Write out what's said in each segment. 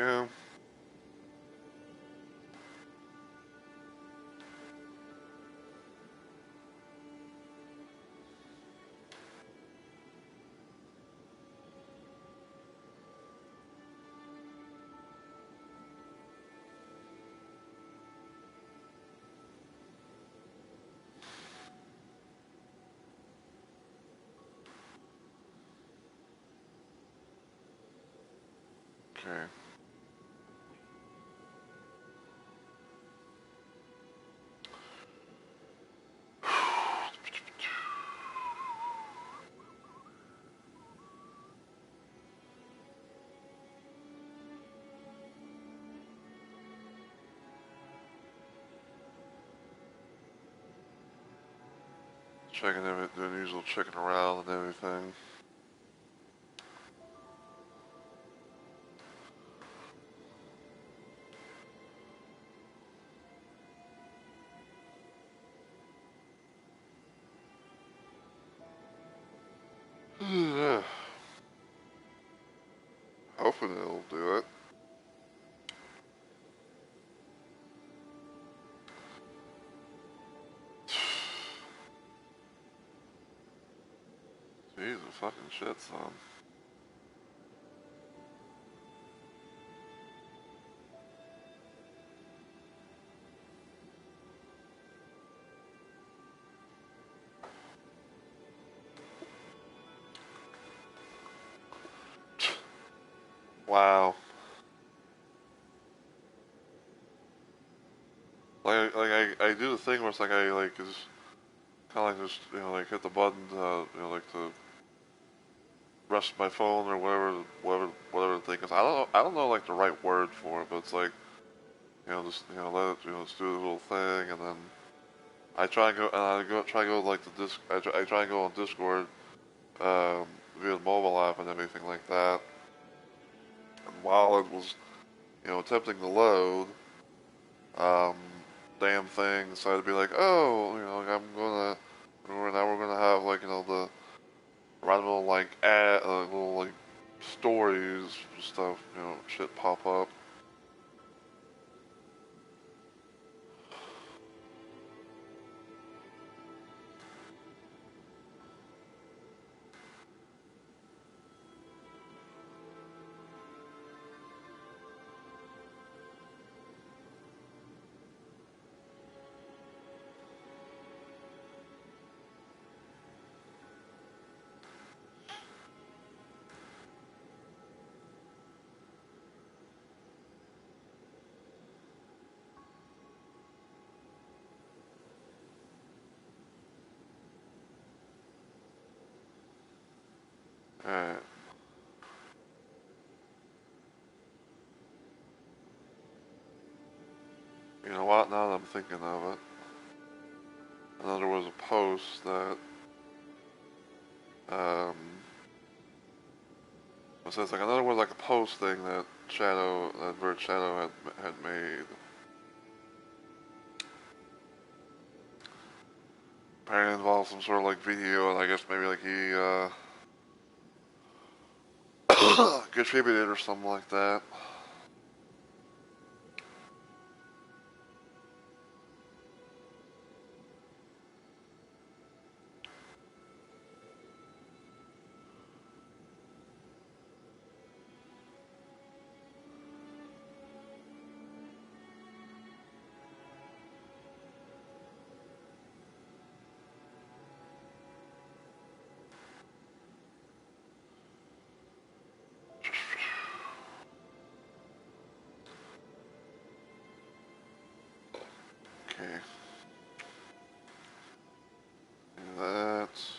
go. Okay. Checking everything, doing the usual checking around and everything. Hopefully it'll do it. Jesus fucking shit, son. Wow. I do the thing where it's like I like is kind of like just like hit the button like to rest my phone or whatever the thing is. I don't know like the right word for it, but it's like just let it just do the little thing, and then I try and go and try and go like the disc. I try and go on Discord via the mobile app and everything like that. And while it was attempting to load, um, damn thing decided to be like, oh, now we're gonna have like the random like little like stories stuff, shit pop up. Alright. You know what? Now that I'm thinking of it, I know there was a post that it says like another was like a post thing that Bird Shadow had made. Apparently involved some sort of like video, and I guess maybe like he contributed or something like that. Okay. That's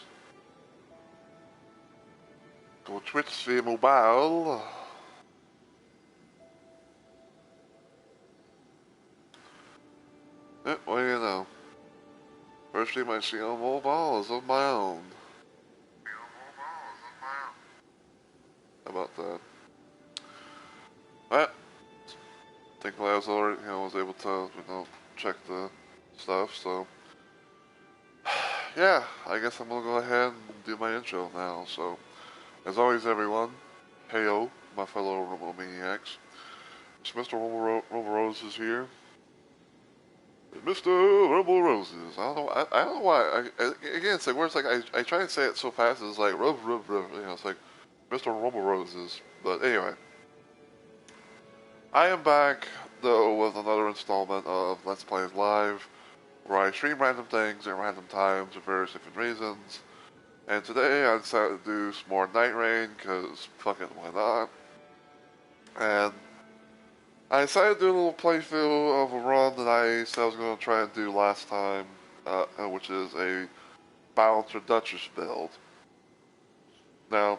go Twitch via mobile. What do you know? First stream I see on mobile is of my own. How about that? But thankfully I was already was able to check the stuff, so yeah, I guess I'm gonna go ahead and do my intro now. So as always everyone, heyo, my fellow Robo Maniacs. It's Mr. Rumble Roses here. Mr. Rumble Roses. I don't know why. Again, it's like where it's like I try to say it so fast. It's like rub rub rub. You know, it's like Mr. Rumble Roses. But anyway, I am back though with another installment of Let's Play Live, where I stream random things at random times for various different reasons. And today I decided to do some more Night Rain because fuck it, why not? And I decided to do a little playthrough of a run that I said I was going to try and do last time, which is a Balancer Duchess build. Now, in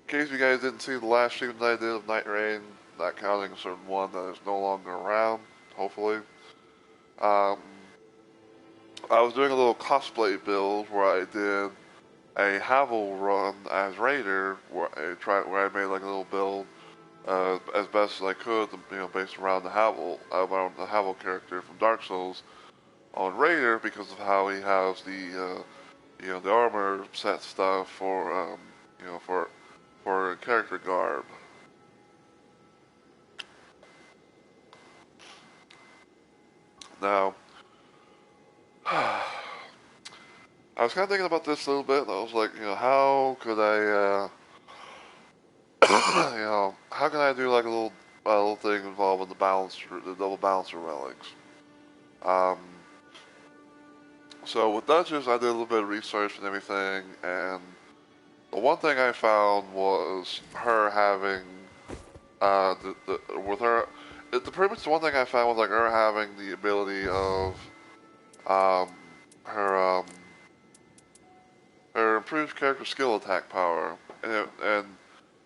case you guys didn't see the last stream that I did of Night Rain, not counting a certain one that is no longer around, hopefully, I was doing a little cosplay build where I did a Havel run as Raider, where I made like a little build as best as I could, you know, based around the Havel character from Dark Souls on Raider because of how he has the you know, the armor set stuff for you know, for character garb. Now, I was kind of thinking about this a little bit, and I was like, you know, how could I, you know, how can I do like a little thing involving the double balancer relics? Um, so with Duchess, I did a little bit of research and everything, and the one thing I found was her having, with her, pretty much the one thing I found was like her having the ability of, um, her, her improved character skill attack power, and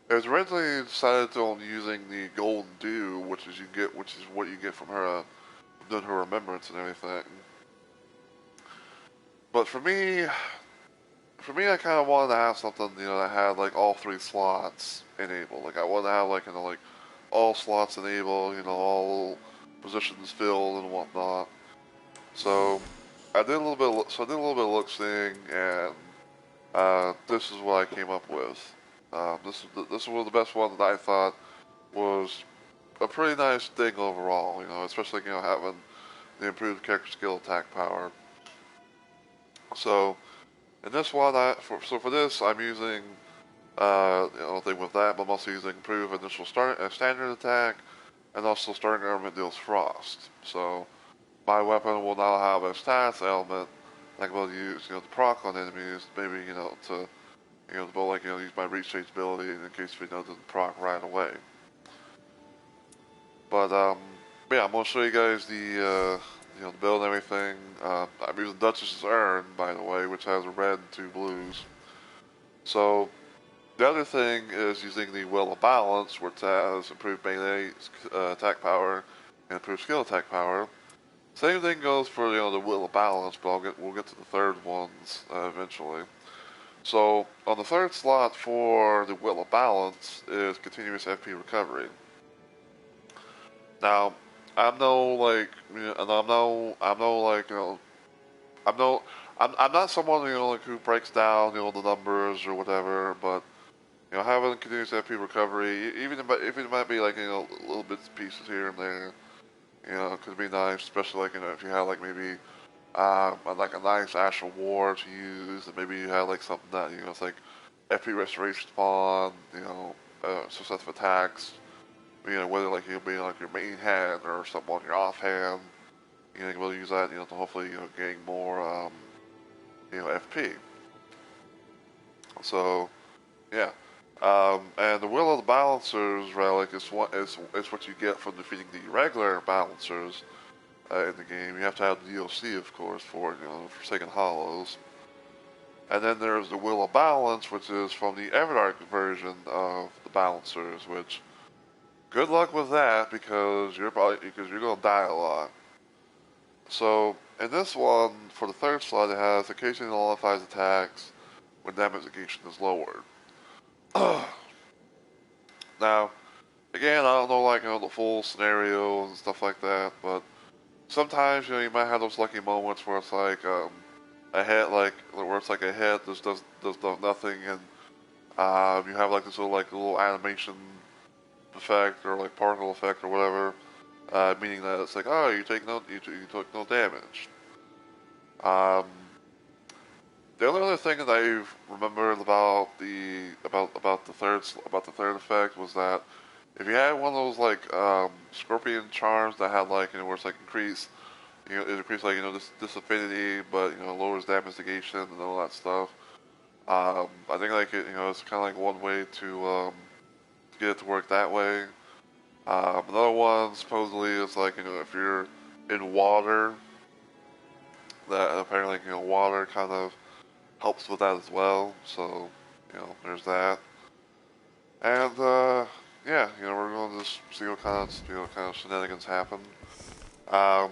it was originally decided on using the Golden Dew, which is what you get from her doing her remembrance and everything. But for me, I kind of wanted to have something, you know, that had like all three slots enabled. Like I wanted to have like, you know, like all slots enabled, you know, all positions filled and whatnot. So I did a little bit. I did a little bit of look-seeing, and this is what I came up with. This was the best one that I thought was a pretty nice thing overall. You know, especially, you know, having the improved character skill attack power. So in this one, for this, I'm using you know, thing with that, but I'm also using improved initial standard attack, and also starting armament deals frost. So my weapon will now have a status element that I will use, you know, to proc on enemies, maybe, you know, to, you know, to, like, you know, use my reach change ability in case if, you know, doesn't proc right away. But yeah, I'm gonna show you guys the you know, the build and everything. I'm using Duchess's Urn, by the way, which has a red and two blues. So the other thing is using the Will of Balance, which has improved melee attack power and improved skill attack power. Same thing goes for, you know, the Will of Balance, but we'll get to the third ones eventually. So on the third slot for the Will of Balance is continuous FP recovery. Now, I'm no like, you know, and I'm no like, you know, I'm not someone, you know, like who breaks down, you know, the numbers or whatever, but you know, having continuous FP recovery, even if it might be like, you know, little bits and pieces here and there, you know, it could be nice, especially like, you know, if you have like maybe like a nice Astral War to use, and maybe you have like something that, you know, it's like FP restoration spawn, you know, successive attacks, you know, whether like you'll be like your main hand or something on your offhand, you know, you'll use that, you know, to hopefully, you know, gain more, you know, FP. So, yeah. And the Will of the Balancers relic is what you get from defeating the regular Balancers in the game. You have to have the DLC, of course, for, you know, Forsaken Hollows. And then there's the Will of Balance, which is from the Everdark version of the Balancers, which good luck with that because you're gonna die a lot. So in this one, for the third slot, it has occasionally nullifies attacks when damage negation is lowered. Now, again, I don't know, like, you know, the full scenario and stuff like that, but sometimes, you know, you might have those lucky moments where it's like a hit, like where it's like a hit does nothing, and you have like this little animation effect or like particle effect or whatever, meaning that it's like, oh, you took no damage. Um, the only other thing that I remembered about the third effect was that if you had one of those like scorpion charms that had like where it's like increase it increases like this affinity, but lowers damage negation and all that stuff. I think like it's kind of like one way to get it to work that way. Another one supposedly is like if you're in water, that apparently water kind of helps with that as well. So there's that. And yeah, we're going to just see what kind of shenanigans happen. Um,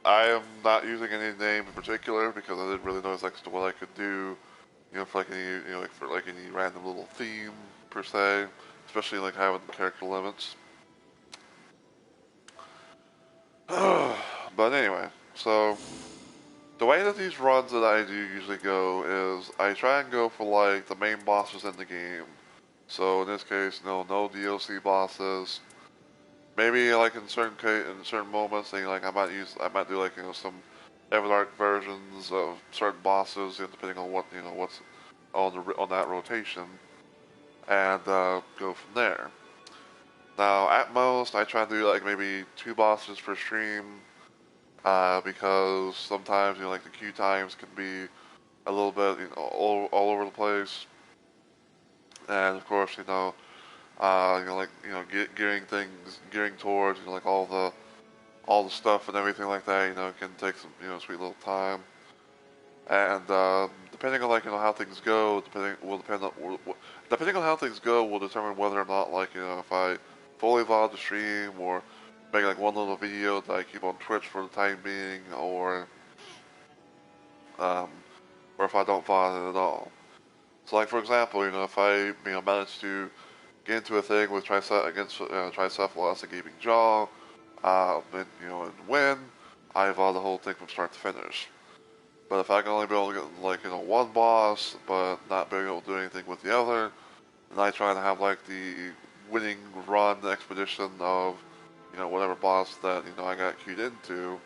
I am not using any name in particular because I didn't really know exactly what I could do, for like any like for like any random little theme per se, especially like having character limits. But anyway, so the way that these runs that I do usually go is I try and go for like the main bosses in the game. So in this case, no DLC bosses. Maybe like in certain moments, like I might do like some Everdark versions of certain bosses, depending on what's on that rotation, and go from there. Now, at most, I try to do like maybe two bosses per stream, because sometimes like the queue times can be a little bit all over the place, and of course gearing towards like all the stuff and everything like that, can take some sweet little time. And depending on like how things go, depending on how things go will determine whether or not like if I fully VOD the stream or make like one little video that I keep on Twitch for the time being, um, or if I don't VOD it at all. So like for example, if I manage to get into a thing with Tricephalus and Gaping Jaw, and win, I VOD the whole thing from start to finish. But if I can only be able to get like one boss, but not being able to do anything with the other, then I try to have like the winning run expedition of whatever boss that I got queued into,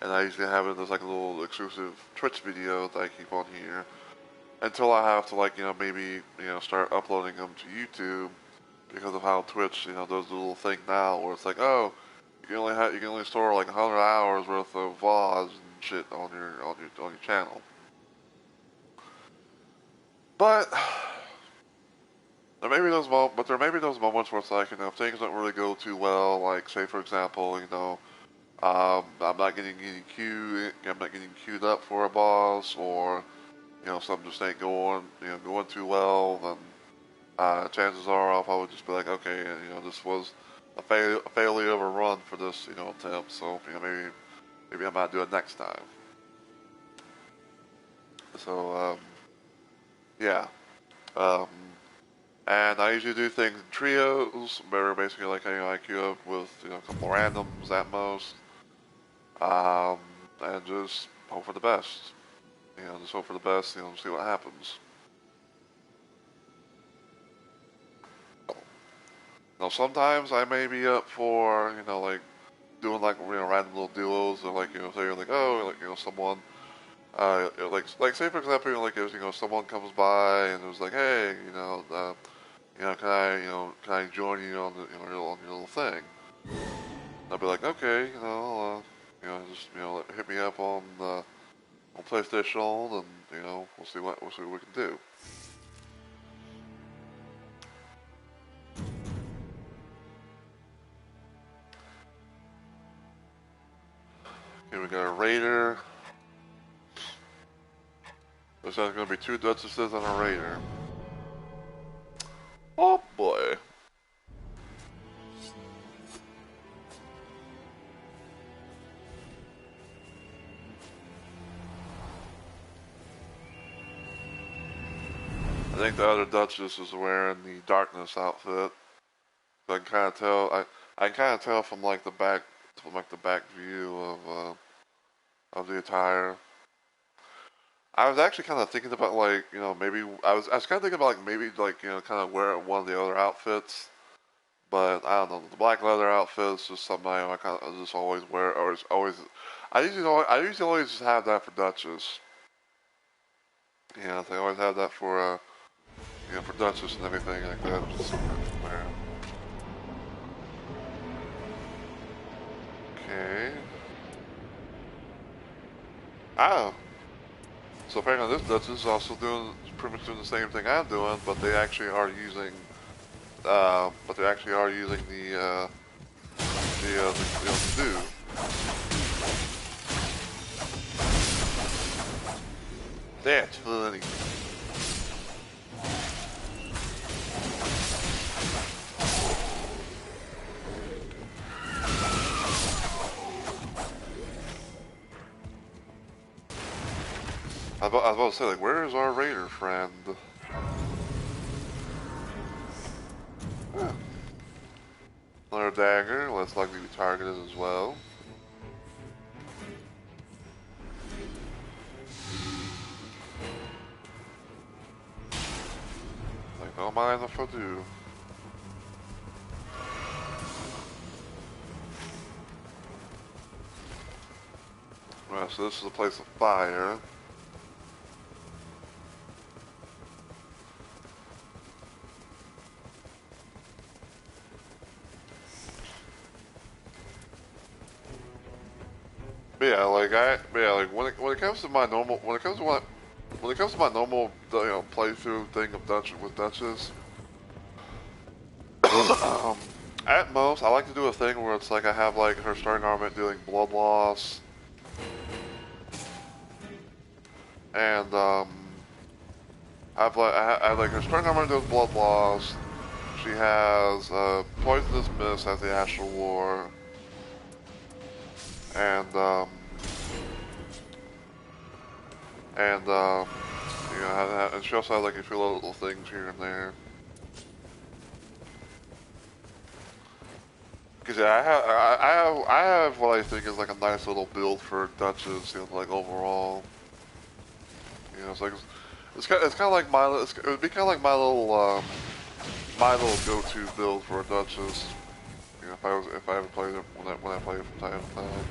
and I usually have it as like a little exclusive Twitch video that I keep on here until I have to like maybe start uploading them to YouTube because of how Twitch does the little thing now where it's like, oh, you can only store like 100 hours worth of VODs and shit on your channel. But there may be those moments where it's like if things don't really go too well, like say for example I'm not getting queued up for a boss, or something just ain't going too well, then chances are I'll probably just be like, okay, this was a failure of a run for this attempt, so maybe I might do it next time. So yeah, um, and I usually do things in trios, where basically like I queue up with a couple randoms at most, um, and just hope for the best. Just hope for the best. See what happens. Now sometimes I may be up for like doing like random little duos, or like say like oh like someone like say for example if someone comes by and it was like hey can I join you on on your little thing? I'll be like okay just hit me up on PlayStation, and we'll see what we can do. Okay, we got a Raider. There's going to be two Duchesses and a Raider. Oh boy. I think the other Duchess is wearing the Darkness outfit. So I can kind of tell. I can kind of tell from like the back view of the attire. I was actually kind of thinking about like maybe I was kind of thinking about like maybe like kind of wear one of the other outfits, But I don't know, the black leather outfit is just something I kind of just always wear, or it's always. I usually always just have that for Duchess. They always have that for for Duchess and everything like that. Just something I wear. Okay. Ah, so apparently this Duchess is also doing pretty much doing the same thing I'm doing, but they actually are using, the do. That's funny. I was about to say, like, where is our raider friend? Huh. Another dagger, less likely to be targeted as well. Like, don't mind if I do. Right, so this is a place of fire. But yeah, like when it comes to my normal, when it comes to my normal, playthrough thing of Duchess, at most I like to do a thing where it's like I have like her starting armament doing blood loss, and I have like her starting armament doing blood loss. She has poisonous mist as the Astral War, and and and she also has like a few little things here and there. Cause yeah, I have what I think is like a nice little build for Duchess, like overall. It's like it's kind of like it would be kind of like my little go-to build for a Duchess. If I ever played it when I play it from time to time.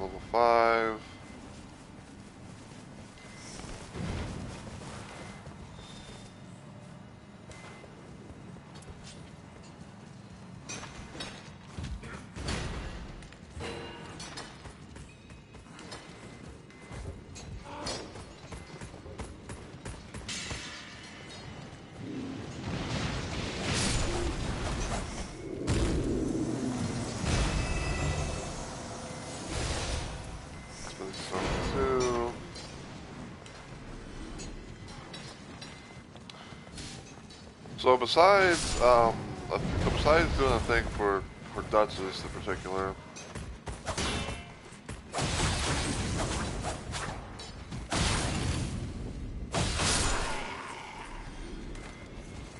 Level 5. So besides doing a thing for Duchess in particular,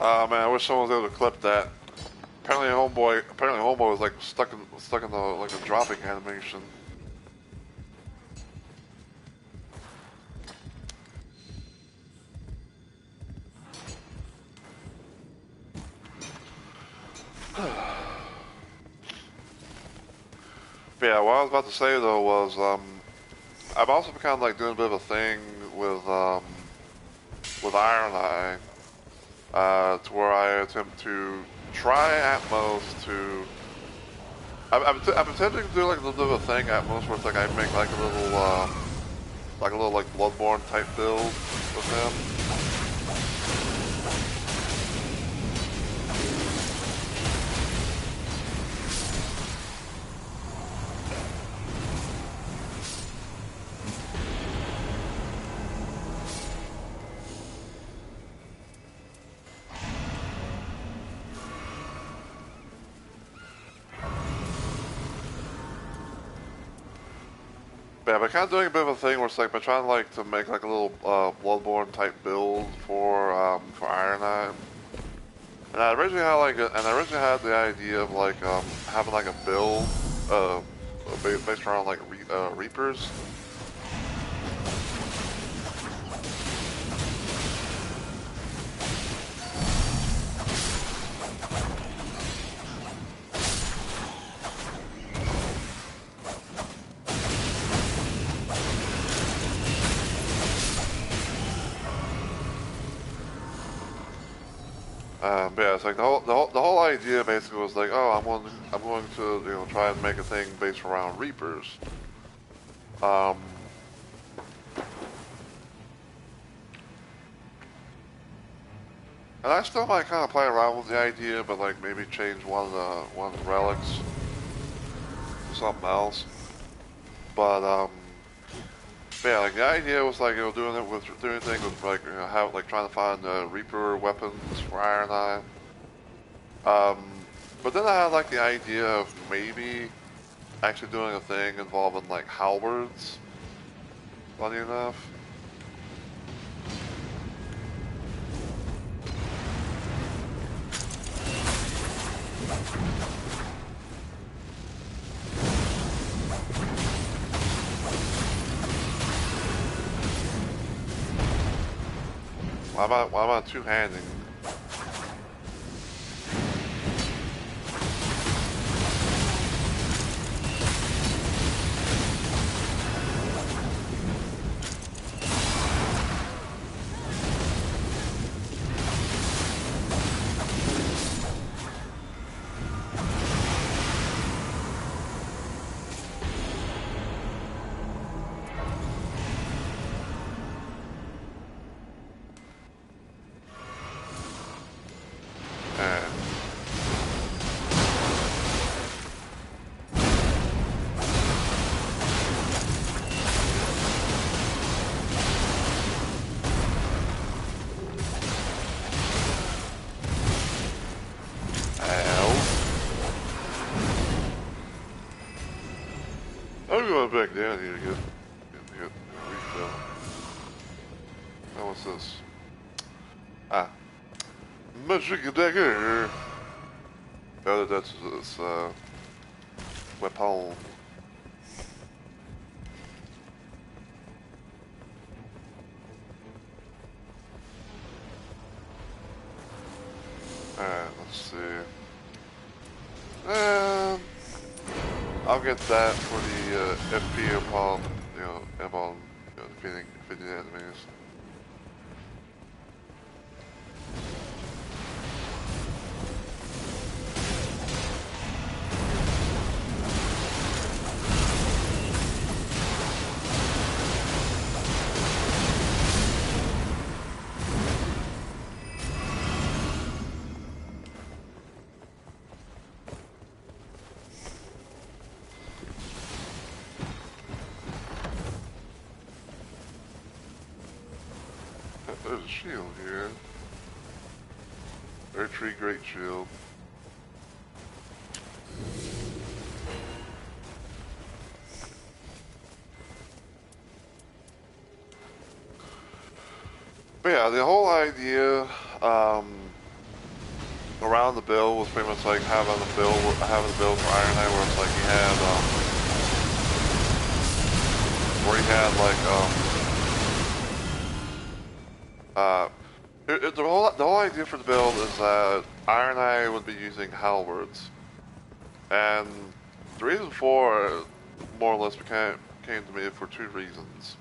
man, I wish someone was able to clip that. Apparently homeboy was like stuck in the like a dropping animation. But yeah, what I was about to say though was I've also been kind of like doing a bit of a thing with Iron Eye, to where I attempt to try at most to. I'm attempting to do like a little bit of a thing at most where it's like I make like a little like Bloodborne type build with him. Yeah, but kind of doing a bit of a thing where it's like by trying like to make like a little Bloodborne type build for Iron Knight. And I originally had the idea of like having like a build based around like Reapers. But yeah, it's like the whole idea basically was like, oh, I'm going to try and make a thing based around Reapers. Um, and I still might kind of play around with the idea, but like maybe change one of the relics to something else. But yeah, like the idea was like doing things with like how like trying to find Reaper weapons for Iron Eye. But then I had like the idea of maybe actually doing a thing involving like halberds. Funny enough. Why am I two-handing? I'm going back down here to get a refill. Now what's this? Ah, magic dagger. Oh, that's weapon. Alright, let's see. I'll get that for the FP upon, defeating enemies. There's a shield here. Archery Great Shield. But yeah, the whole idea around the build was pretty much like having a build for Iron Knight where it's like he had the whole idea for the build is that Iron Eye would be using halberds, and the reason for it more or less came to me for two reasons.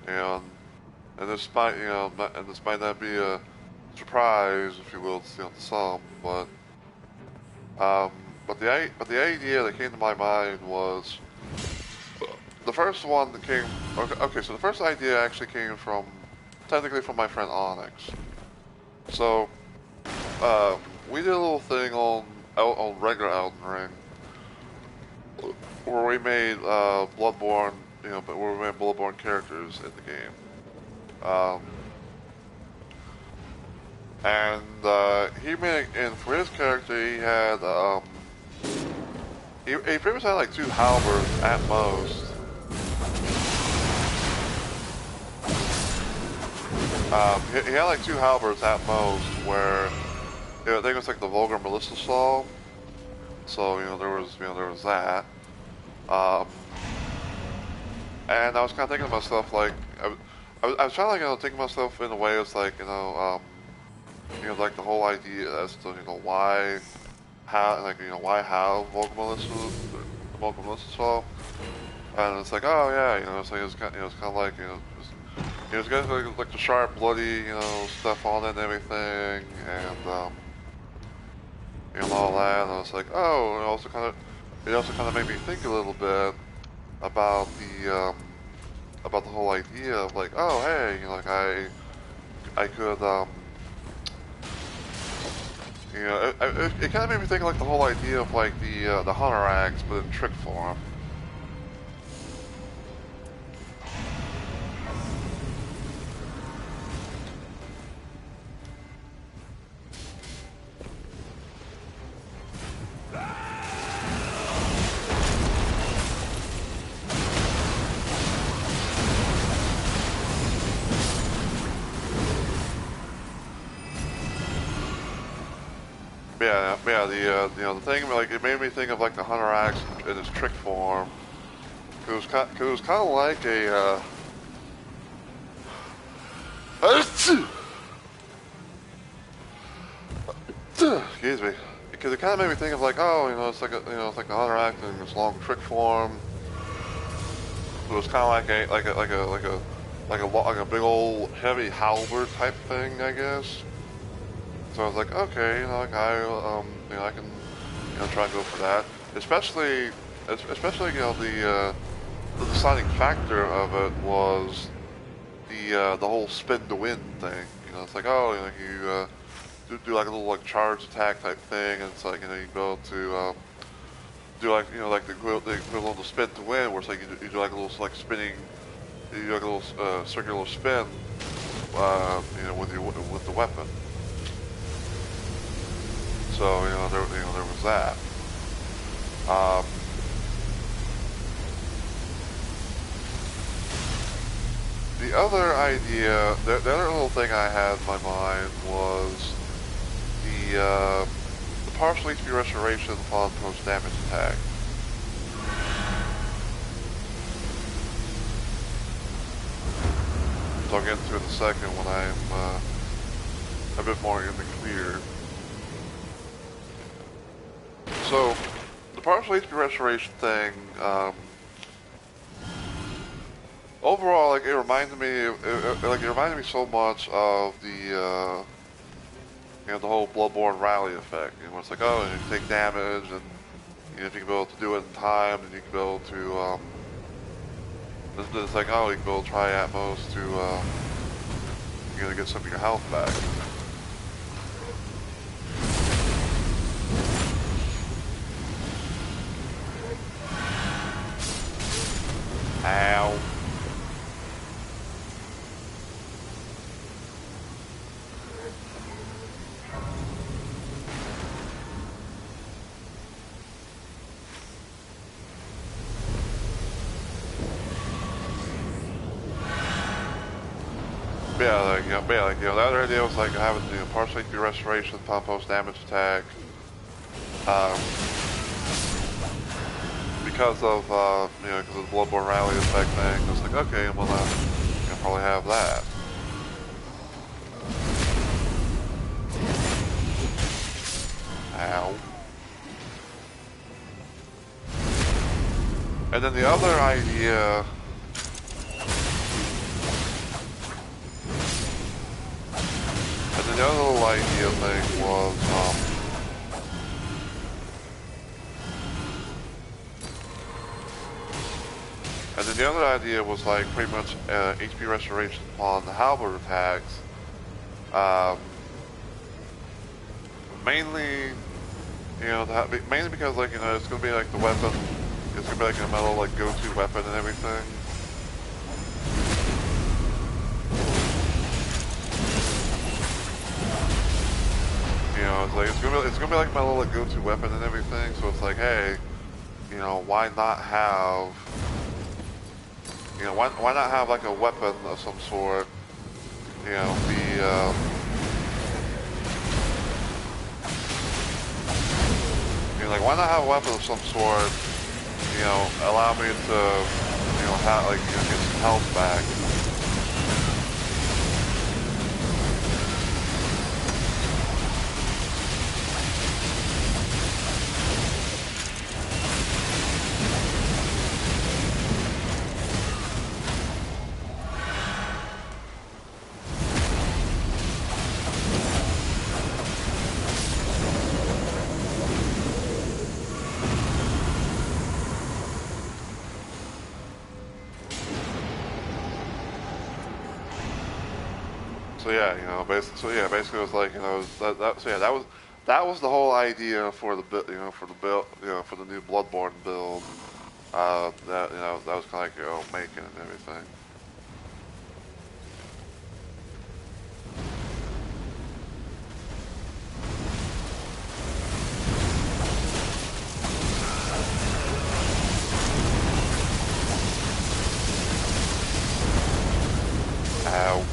And this might not be a surprise, if you will, to some, but the idea that came to my mind was the first one that came. Okay, so the first idea actually came technically from my friend Onyx. So, we did a little thing on regular Elden Ring, where we made Bloodborne, where we made Bloodborne characters in the game. And for his character, he had he pretty much had like 2 halberds at most. He had like 2 halberds at most, where I think it was like the vulgar Melissa saw. So there was that. Um, and I was kind of thinking to myself like I was trying to think of myself in a way as like like the whole idea as to why how why how vulgar Melissa saw. And it's like, oh yeah, it's like it's kind of like it's got like the sharp, bloody, stuff on it and everything, and all that. And I was like, oh, it also kind of made me think a little bit about the whole idea of like, oh hey, like I could it kind of made me think of like the whole idea of like the hunter axe, but in trick form. The thing like it made me think of like the hunter axe in its trick form. It was kind of like a excuse me, because it kind of made me think of like, oh, it's like it's like the hunter axe in its long trick form. It was kind of like a big old heavy halberd type thing, I guess. So I was like, okay, I can, try and go for that. Especially, the deciding factor of it was the whole spin to win thing. It's like, oh, you do like a little like charge attack type thing, and it's like you go to do like like the equivalent of spin to win, where it's like you do like a little like spinning, you do like a little circular spin, with the weapon. So there was that. The other idea, the other little thing I had in my mind was the partial HP restoration upon post damage attack. So I'll get into it in a second when I'm a bit more in the clear. So, the partial HP restoration thing, overall, like it reminded me so much of the the whole Bloodborne rally effect. It's like, oh, you take damage, and if you can be able to do it in time, then you can be able to, it's like, oh, you can be able to try at most to, get some of your health back. Ow. The other idea was like having partial HP restoration upon post damage attack. Because of because of the Bloodborne rally effect thing, it's like, okay, well, I'll probably have that. Ow. And then the other idea, the other little idea thing was, and then the other idea was like pretty much HP restoration upon the halberd attacks. Mainly, mainly because like it's gonna be like the weapon, it's gonna be like a metal like go-to weapon and everything. It's gonna be like my little go-to weapon and everything. So it's like, hey, why not have, why not have like a weapon of some sort, be, like why not have a weapon of some sort, allow me to, have, like, get some health back. So yeah, basically it was like, that was the whole idea for the for the build, for the new Bloodborne build. That was kind of like, making and everything. Ow.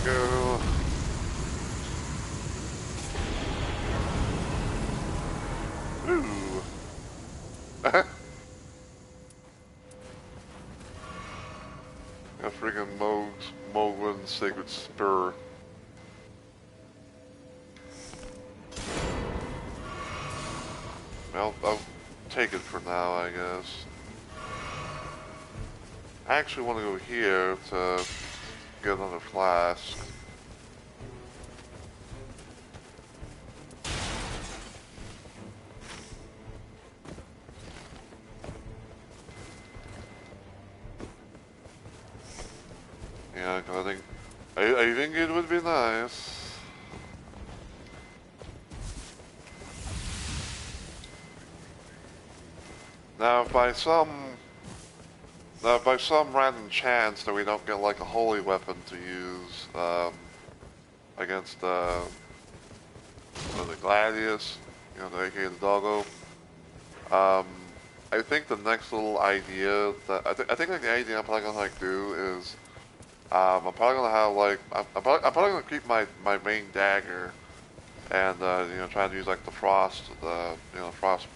Go. Ooh. A freaking Mogwin Sacred Spur. I'll take it for now, I guess. I actually want to go here to get another flask. Yeah, cause I think it would be nice. Now, if by some random chance that we don't get like a holy weapon to use against the Gladius, the aka the doggo, I think the next little idea that I think like the idea I'm probably gonna like do is I'm probably gonna have like I'm probably gonna keep my main dagger and try to use like the frost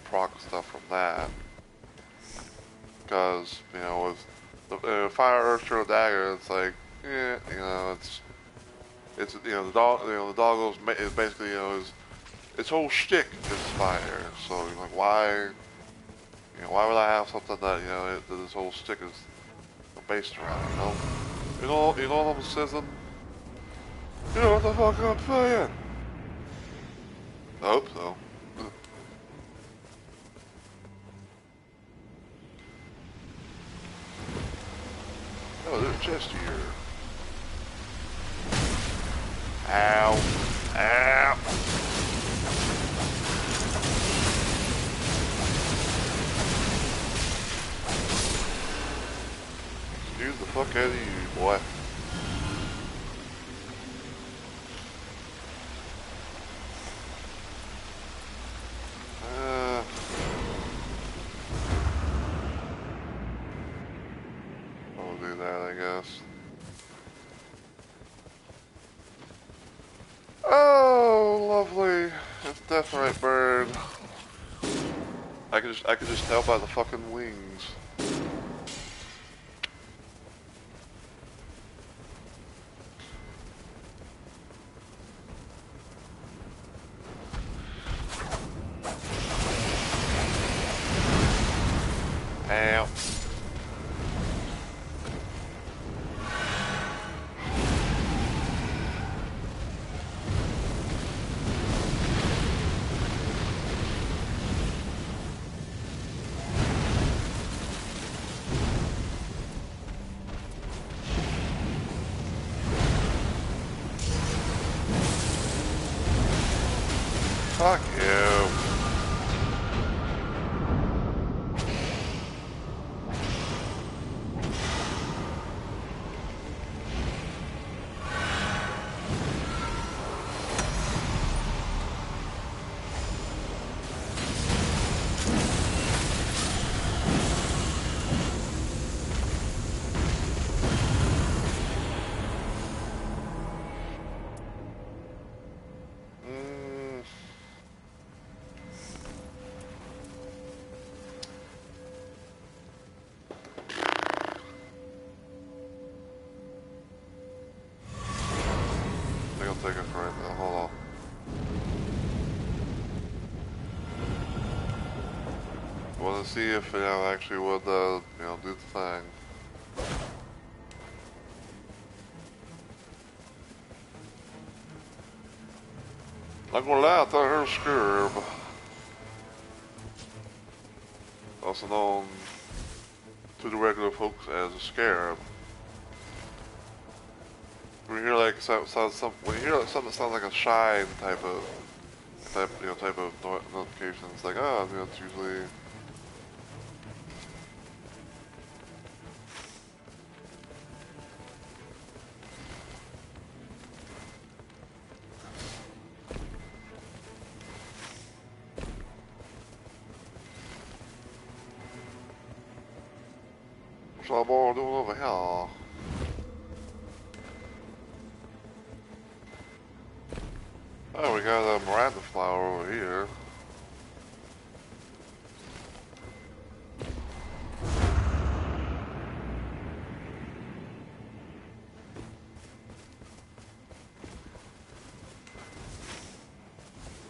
proc stuff from that. Because, with the Fire Earth Trail Dagger, it's like, it's the doggo is basically, its whole shtick is fire. So, like, why would I have something that, that this whole stick is based around, You know what I'm saying? You know what the fuck I'm saying? I hope so. Oh, there's a chest here. Ow. Ow. Excuse the fuck out of you, boy. I'll do that, I guess. Oh, lovely. It's Deathrite Bird. I could just tell by the fucking wings. Ow. Fuck you. I'll take it for right now. Hold on. I want to see if actually would do the thing. Not gonna lie, I thought her Scurb, also known to the regular folks as a Scarab. When you hear like when you hear like something that sounds like a shine type of notification, it's like it's usually. What's all boy doing over here? Oh, we got a Miranda flower over here.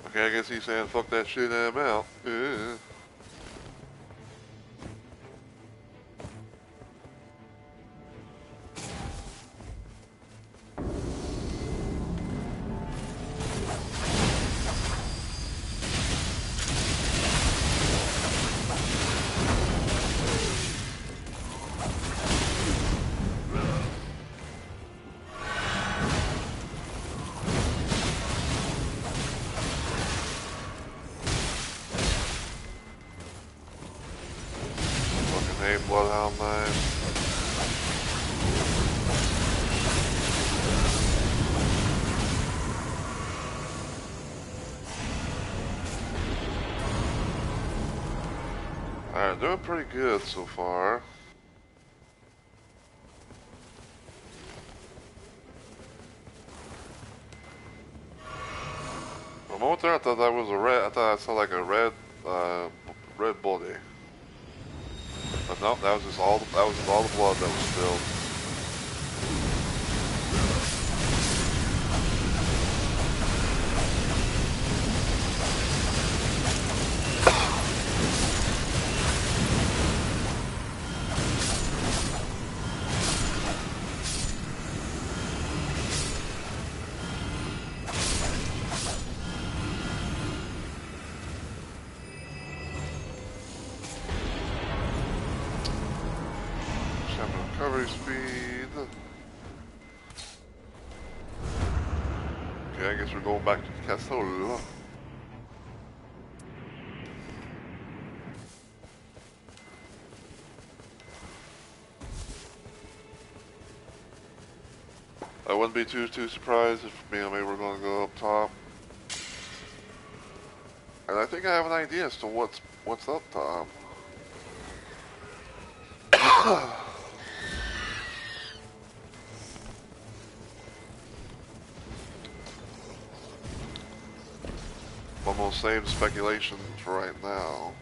Okay, I guess he's saying fuck that shit and I'm out. Yeah. Bloodhound knife. Alright, doing pretty good so far. For a moment there, I thought that was a red. I thought I saw like a red body. But no, that was just all the blood that was spilled. Recovery speed. Okay, I guess we're going back to the castle. I wouldn't be too surprised if maybe we're going to go up top. And I think I have an idea as to what's up top. I'm gonna save speculation for right now.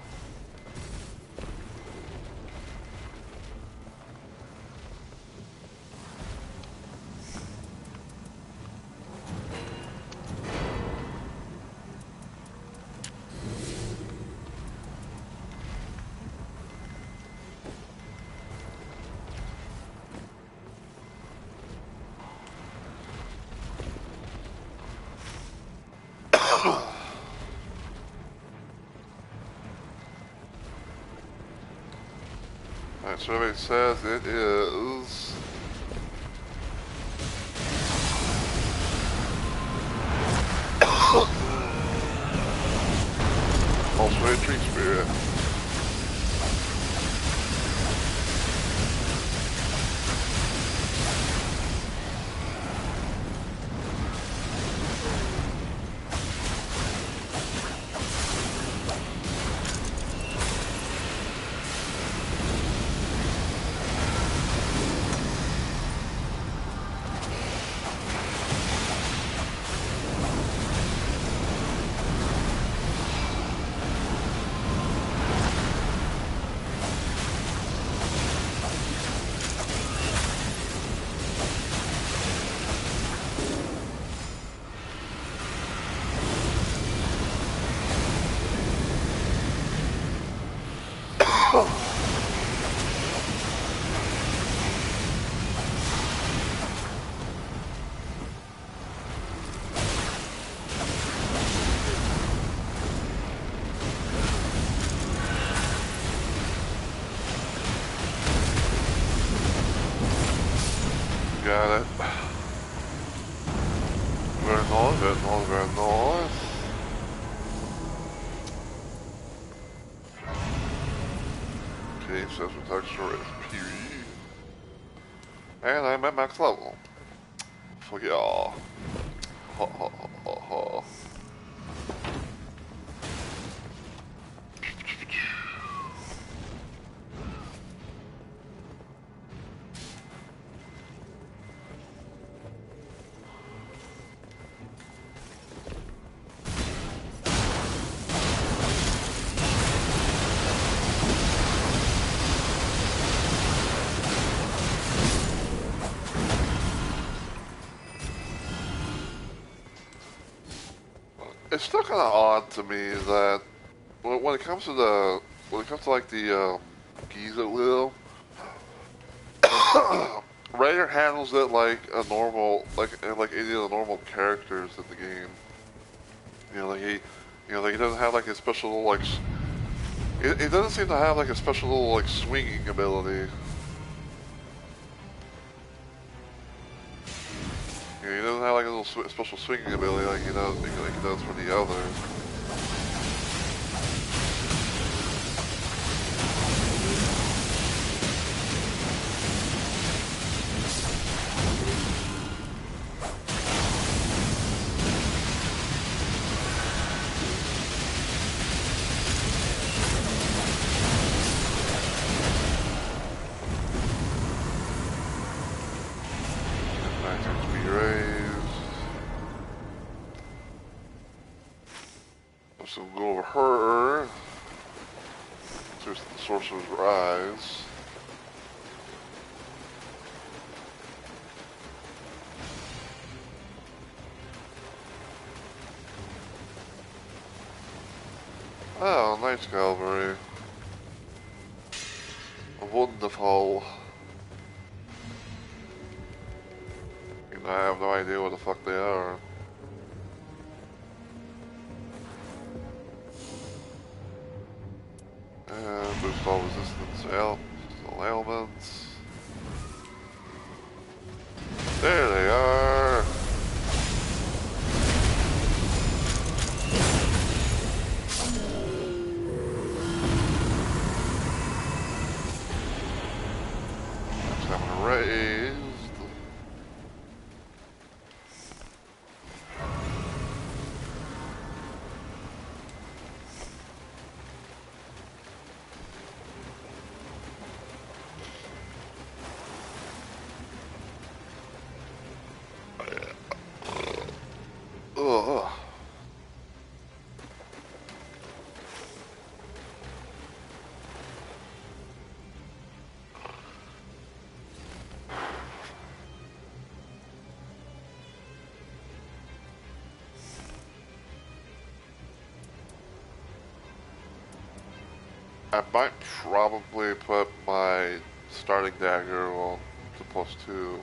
Alright, survey says it is a tree spirit. Got it. Very nice, very nice, very nice. Okay, says with extra SP. And I'm at max level. Fuck y'all. Ha ha ha ha ha. It's still kind of odd to me that when it comes to like the Giza wheel, Raider handles it like a normal, like any of the normal characters in the game. You know, like he doesn't have like a special little, like, it doesn't seem to have like a special little like swinging ability. You know, he doesn't have like a little special swinging ability like he does for the others. So we'll go over her. There's the Sorcerer's Rise. Oh, Knight's Cavalry. Wonderful. I have no idea what the fuck they are. And boost all resistance ailments. There they are. Stamina raised. Ugh. I might probably put my starting dagger on to +2.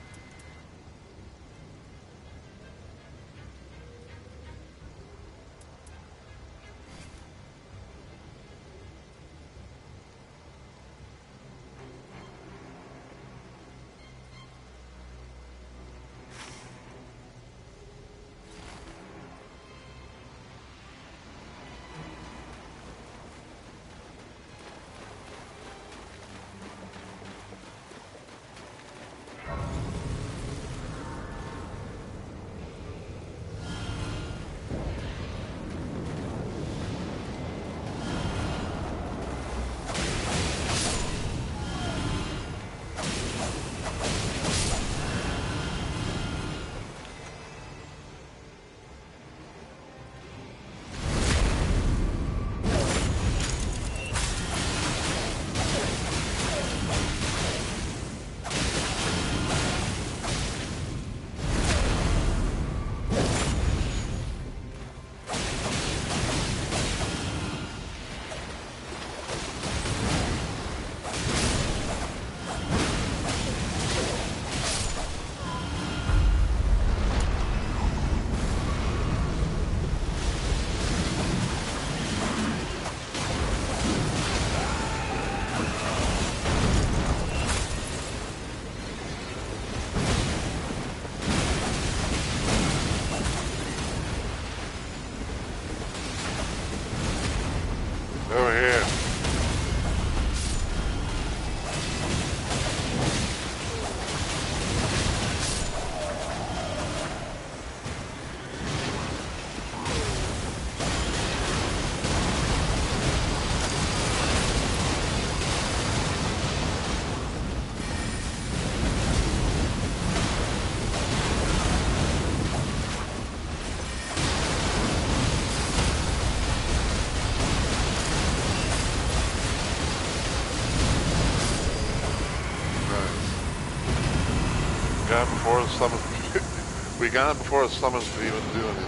got it before the summons. We got it before the summons could even do anything.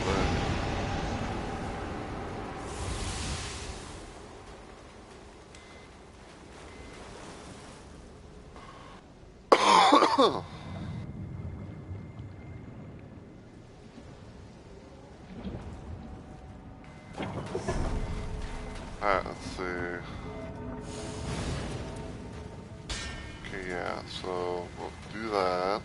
Alright, let's see. Okay, yeah, so we'll do that.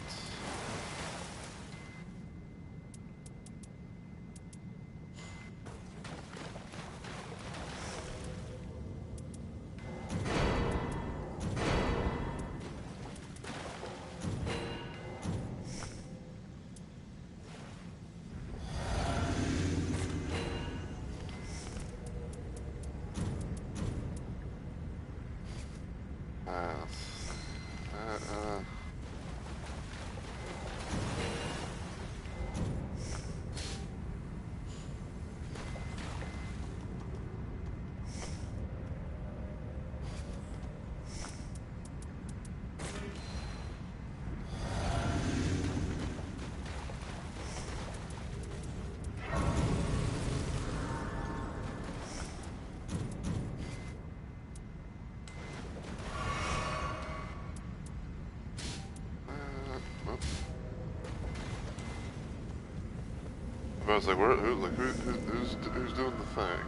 But I was like, who's doing the thing?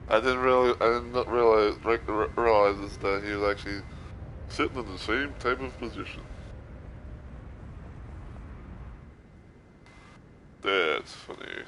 I didn't realize that he was actually sitting in the same type of position. That's funny.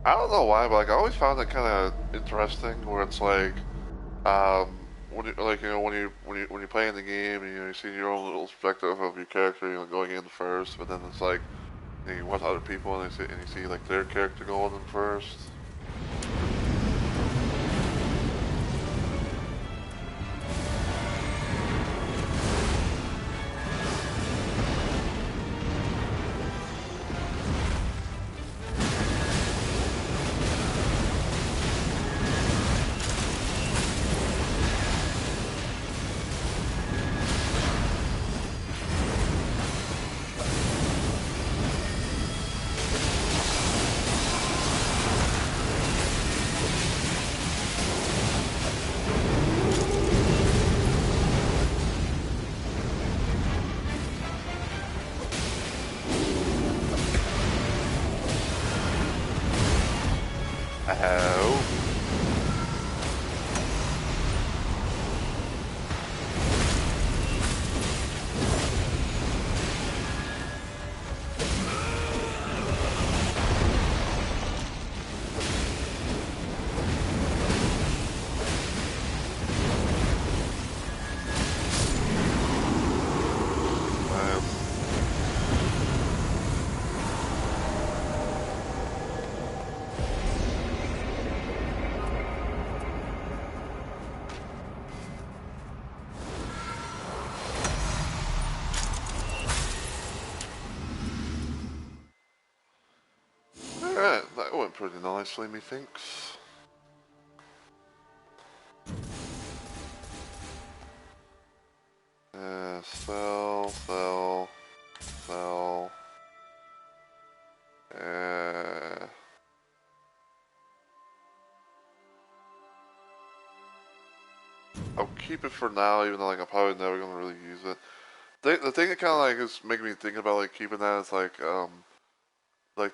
I don't know why, but like I always found that kind of interesting, where it's like, um, when you like when you're playing the game, and you see your own little perspective of your character, going in first, but then it's like you watch other people and you see like their character going in first. Oh. Alright, that went pretty nicely, methinks. Sell. Okay. keep it for now, even though like I'm probably never gonna really use it. The thing that kind of like is making me think about like keeping that is like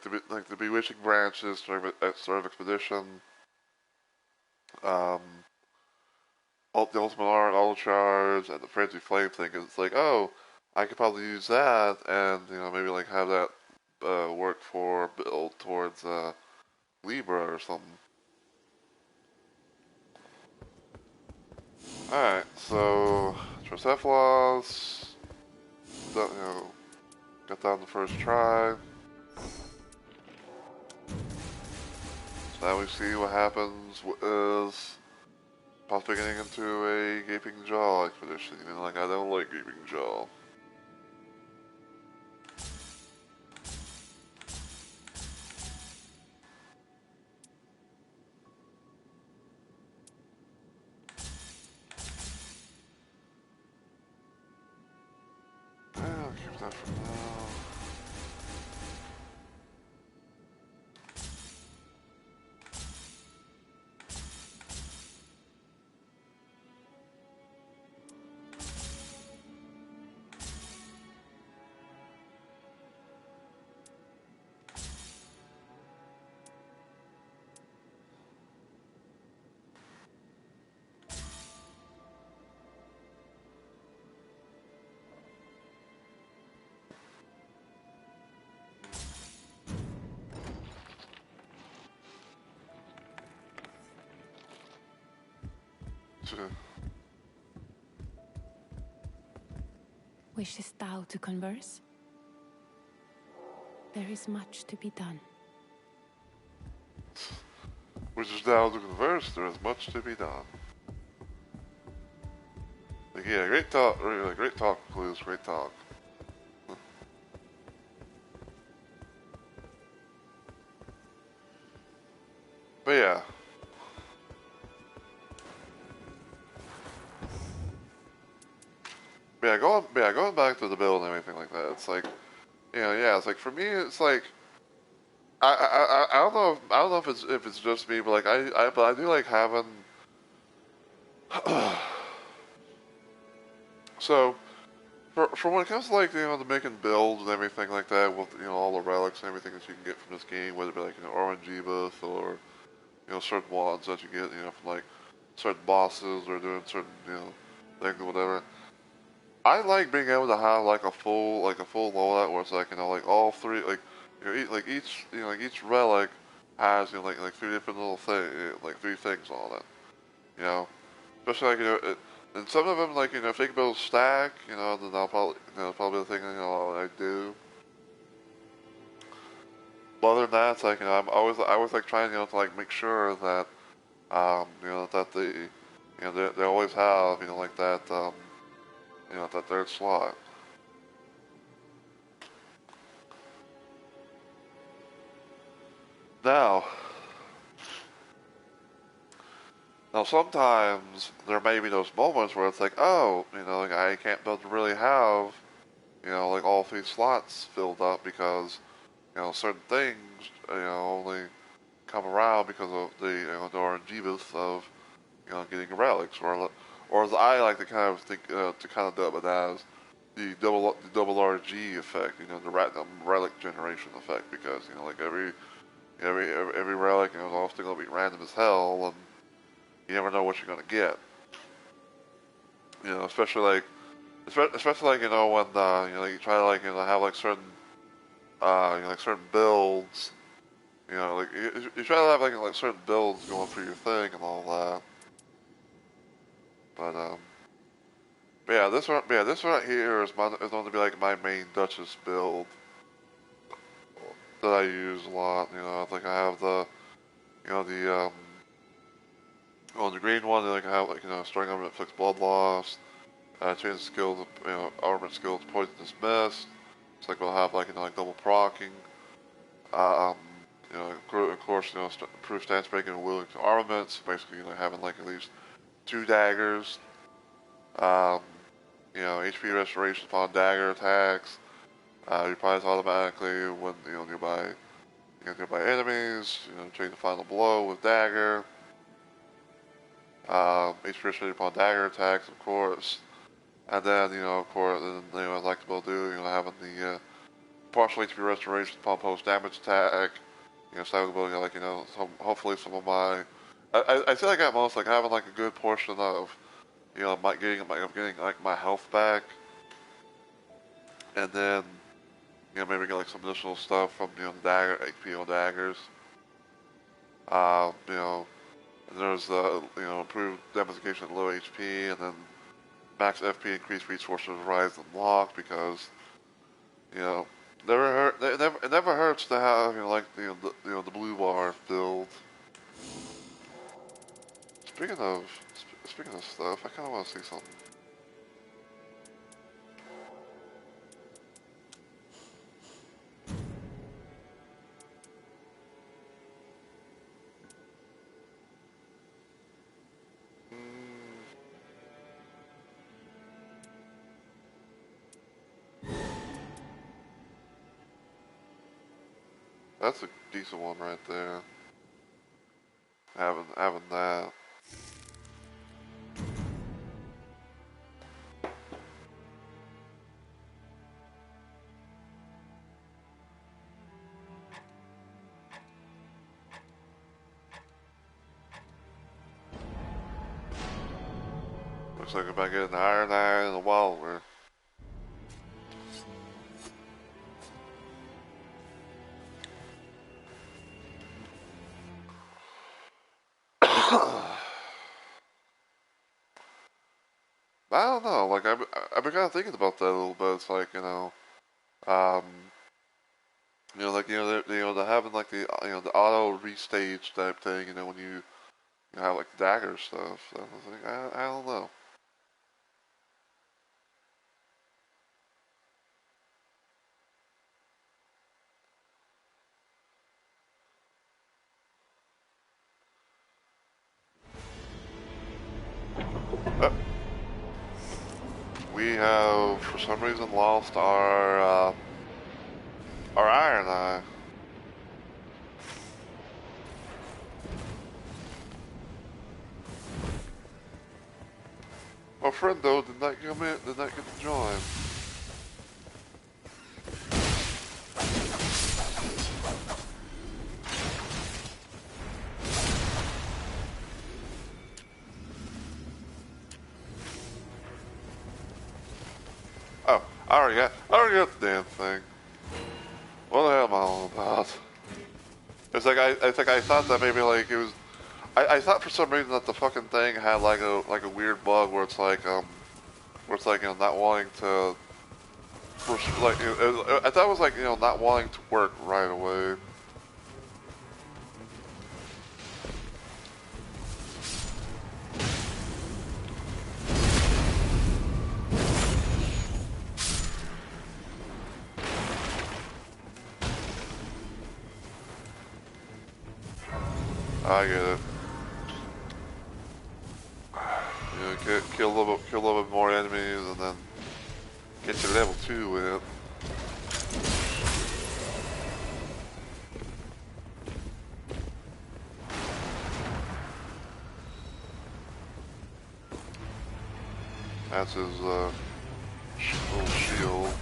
the bewitching branches sort of expedition, um, the ultimate art, auto charge, and the frenzy flame thing. It's like, oh, I could probably use that, and maybe like have that work for build towards Libra or something. All right, so Tricephalos, got that on the first try. So now we see what happens is possibly getting into a Gaping Jaw expedition. Like I don't like Gaping Jaw. I'll keep that for now. Wishest thou to converse? There is much to be done. Which is now to converse. There is much to be done. Like, yeah, great talk. Really, great talk, please. Great talk. But yeah. Going back to the build and everything like that. It's like, yeah. It's like for me, it's like I don't know. I don't know if it's just me, but like but I do like having. So for when it comes to like the making builds and everything like that with all the relics and everything that you can get from this game, whether it be like RNG buff or certain mods that you get from like certain bosses or doing certain things or whatever. I like being able to have like a full loadout where it's like like all three like each relic has like three different little like three things on it. You know, especially like and some of them like if they can build a stack, then I'll probably probably the thing I do. But other than that, it's like I always like trying to like make sure that that they always have like that that third slot. Now, sometimes there may be those moments where it's like, oh, like I can't build to really have, like all three slots filled up because, certain things, only come around because of the RNG boost of, getting relics, or as I like to kind of think, to kind of dub it as the double RG effect, the relic generation effect, because like every relic is also going to be random as hell, and you never know what you're going to get. Especially like when like you try to like have like certain like certain builds. Like you try to have like certain builds going through your thing and all that. But this one right here is going to be like my main Duchess build that I use a lot. I think I have the the on the green one, like I have like strong armor that inflicts blood loss. Change skill to armor skill to poisonous mist. It's like we'll have like like double procking. Um, of course, improve stance breaking and wielding to armaments. Basically, having like at least 2 daggers. Um, HP restoration upon dagger attacks. Replies automatically when nearby enemies. Change the final blow with dagger. HP restored upon dagger attacks, of course. And then, of course, I'd like to be able to do, having the partial HP restoration upon post damage attack. Style ability, hopefully some of my. I feel like at most, like having like a good portion of, getting like my health back, and then, maybe get like some additional stuff from, the dagger, HP on daggers. And there's improved damagation at low HP, and then max FP, increased resources rise and lock because, you know, it never hurts to have, the blue bar filled. Speaking of stuff, I kind of want to see something. That's a decent one right there. Having that. Looks like if I get an iron eye and a walrus. I don't know. Like I've been kind of thinking about that a little bit. It's like um, they're having like the auto restage type thing. When you have like the dagger stuff. So I was like, I don't know. We have, for some reason, lost our iron eye. My friend though did not come in, did not get to join. Oh, I already got the damn thing. What the hell am I all about? It's like I thought that maybe like it was. I thought for some reason that the fucking thing had like a weird bug where it's like not wanting to. Like I thought it was like not wanting to work right away. I get it. Kill a little bit more enemies, and then get to level 2 with it. That's his little shield.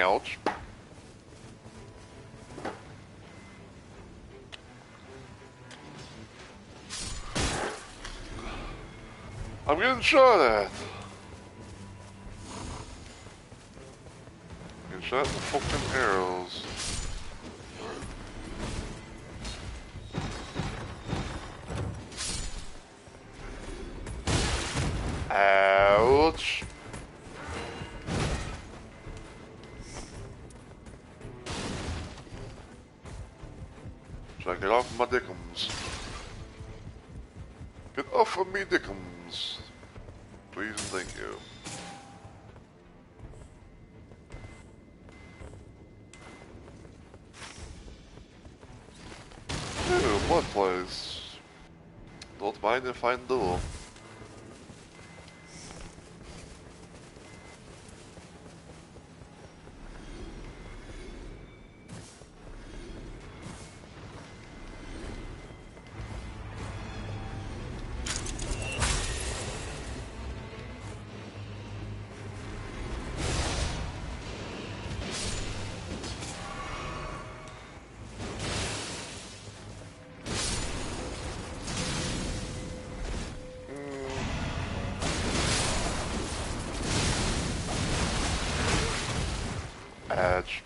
Ouch. I'm getting shot at. Getting shot with fucking arrows. Ouch. Get off my dickums. Get off of me dickums. Please and thank you. blood place. Don't mind if I do. Edge.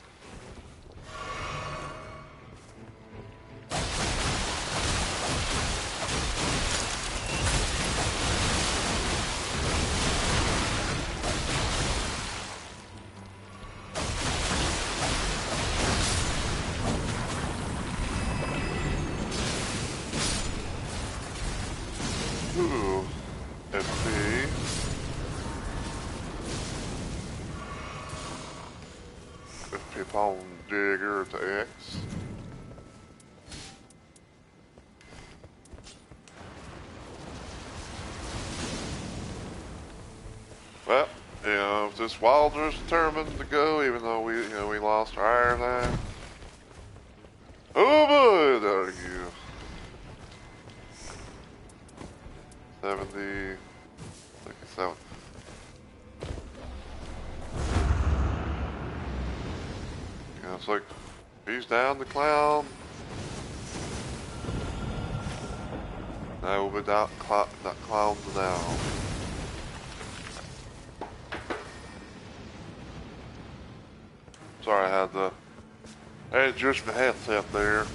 Ooh. FP. FP Palm Digger to X. Well, you know, if this Wilder's determined to go, even though we lost our iron line. Oh boy, there you go. 70, 67. You know, it's like, he's down the clown. Now we'll be down, clowns down. Sorry, I had adjust my headset there.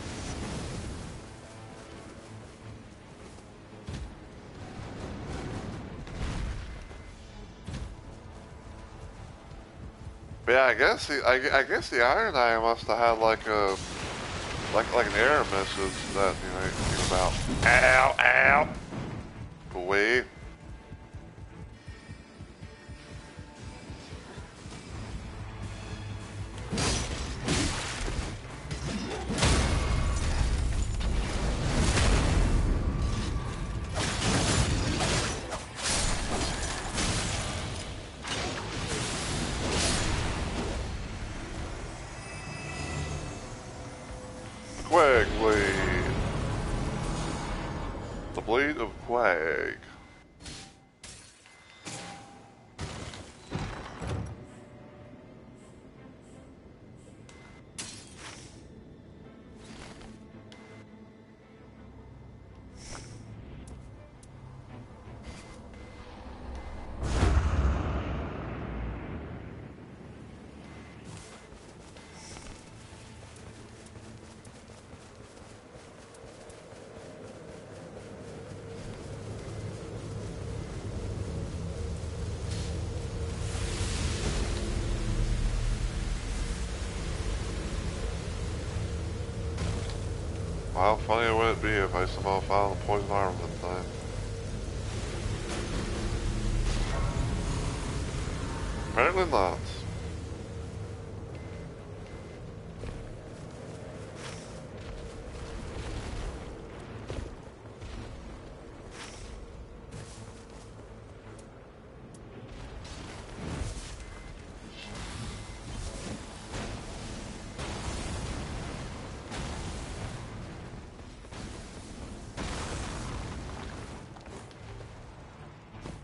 But yeah, I guess the Iron Eye must have had like an error message that you know about ow away. Quag Blade. The Blade of Quag. How funny would it be if I somehow found a poison armament thing? Apparently not.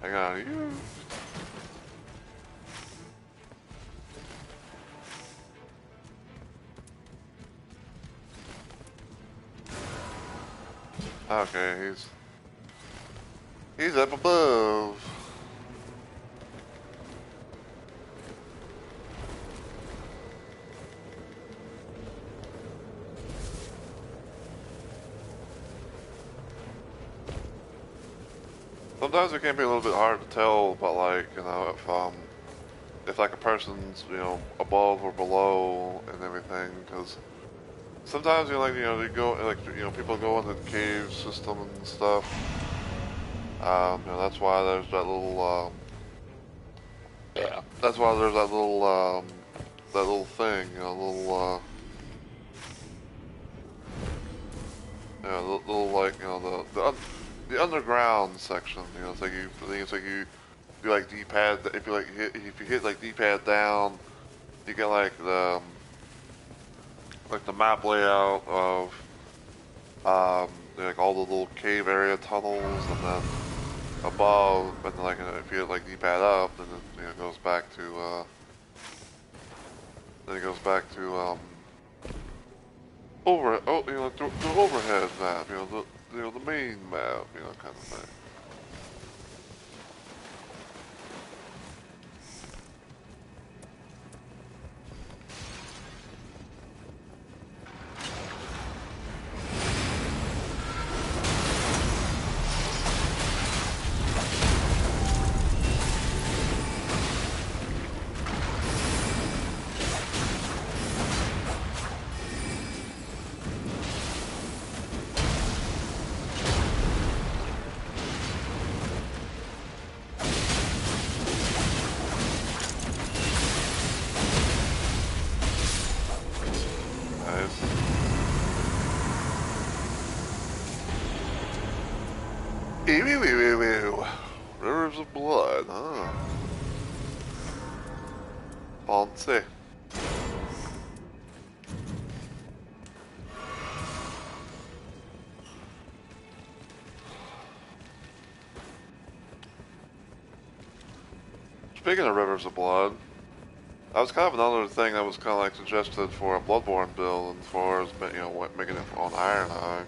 Hang on, you. Okay, he's up above. Sometimes it can be a little bit hard to tell, but like, you know, if like a person's, you know, above or below and everything, because sometimes they go, like, you know, people go in the cave system and stuff. You know, that's why there's that little, yeah. That's why there's that little thing, you know, little, little like the underground section. You know, it's like I think it's like you like D-pad. If you hit like D-pad down, you get like the map layout of like all the little cave area tunnels, and then above, and then like if you hit like D-pad up, then it goes back to the overhead map, the main map, kind of thing. Rivers of blood, huh? Fancy. Speaking of rivers of blood, that was kind of another thing that was kind of like suggested for a Bloodborne build, as far as making it on Iron Eye.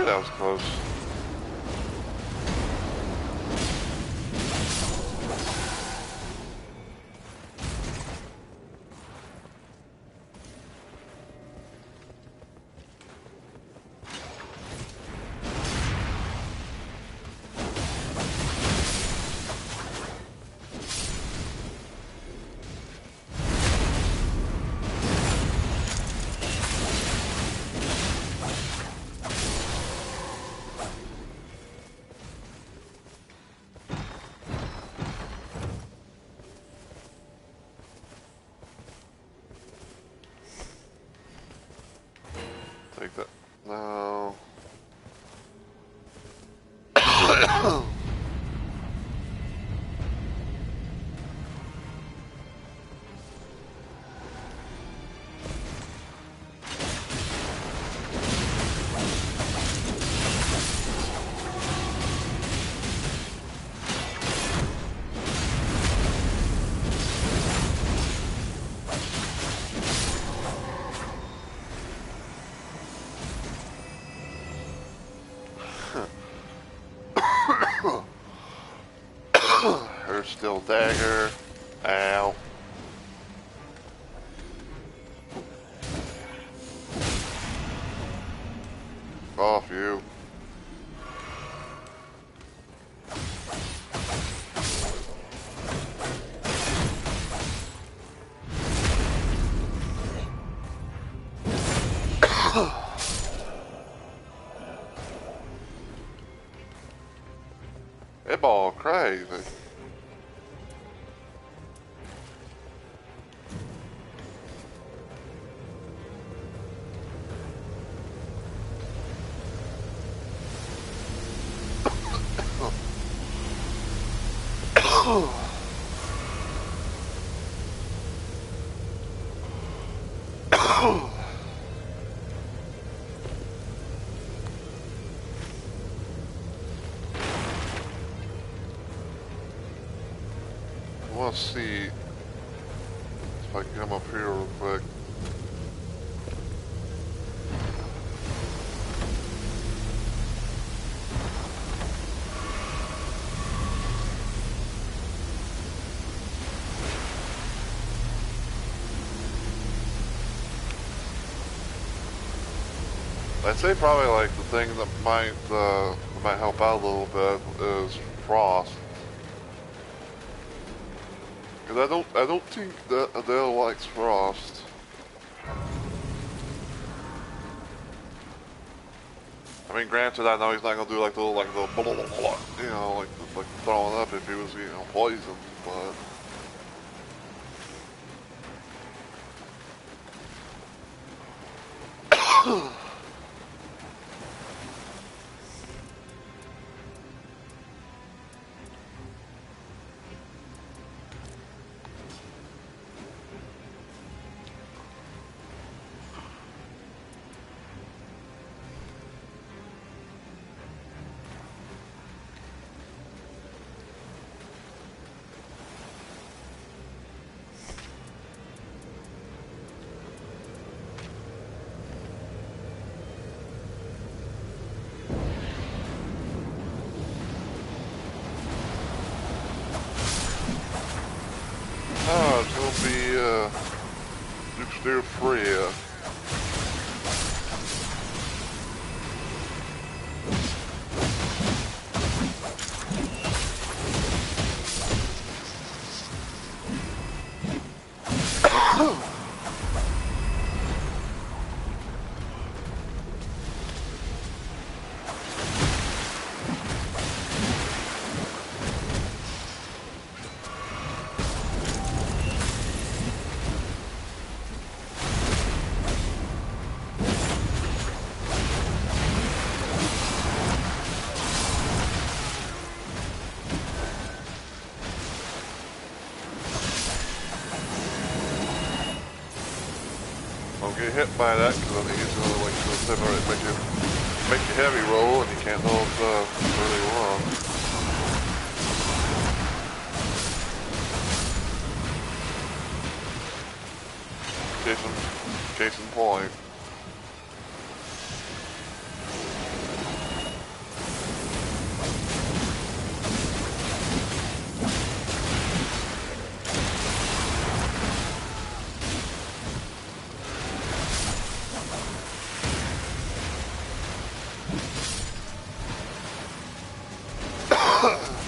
That was close. Take that. No. Her steel dagger. Ow. Off you. It ball crazy. Let's see if I can come up here real quick. I'd say probably like the thing that might help out a little bit is frost. Because I don't think that Adele likes frost. I mean, granted, I know he's not gonna do like the little blah, blah, blah, blah, you know, like throwing up if he was poisoned, but. Oh, it's gonna be Duke's Deer Free. Don't get hit by that because I think it's gonna like separate, make you heavy roll, and you can't know if really wrong. Case in point.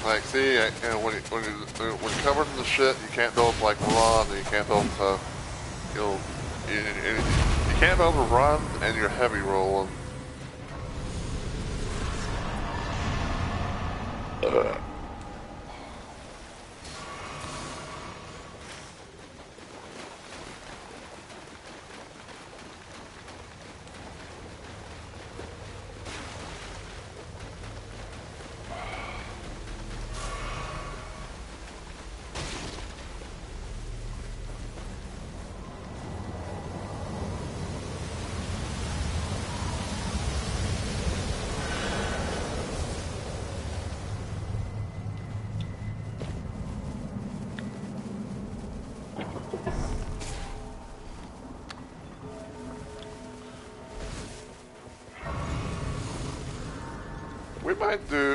Like, see, when you're covered in the shit, you can't go up like run, and you can't go up you can't overrun, and you're heavy rolling.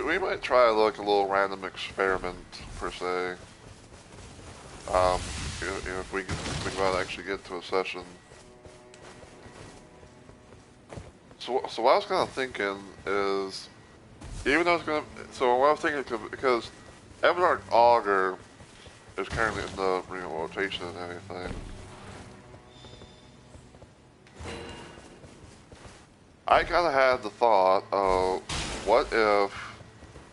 We might try like a little random experiment per se. If we can think about actually get to a session. So what I was kind of thinking is, even though it's gonna, so what I was thinking because Everdark Augur is currently in the rotation and everything. I kind of had the thought of, what if,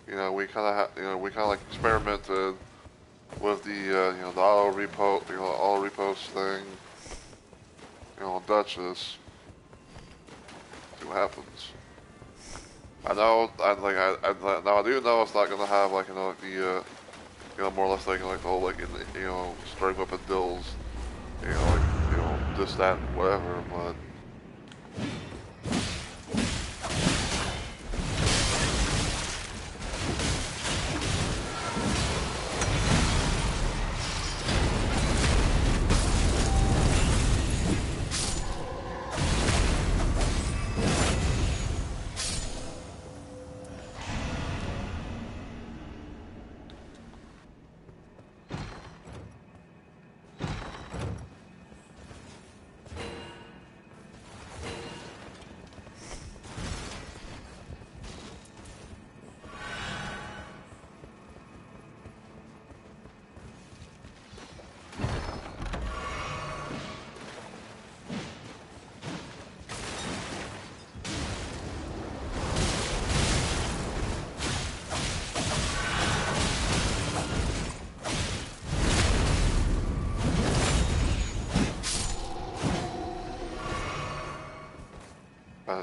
we kind of like experimented with the, the auto repost thing, Duchess. See what happens. I know, now I do know it's not gonna have like, the, more or less like the whole like, straight up at Dills, this, that, whatever, but.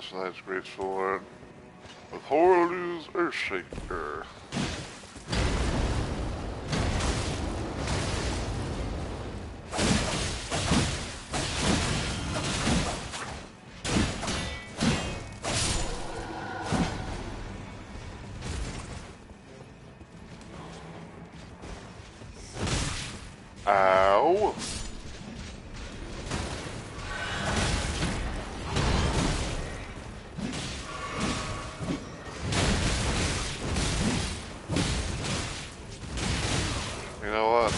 That's a nice great sword. With Horlu's Earthshaker. Ow! You know what?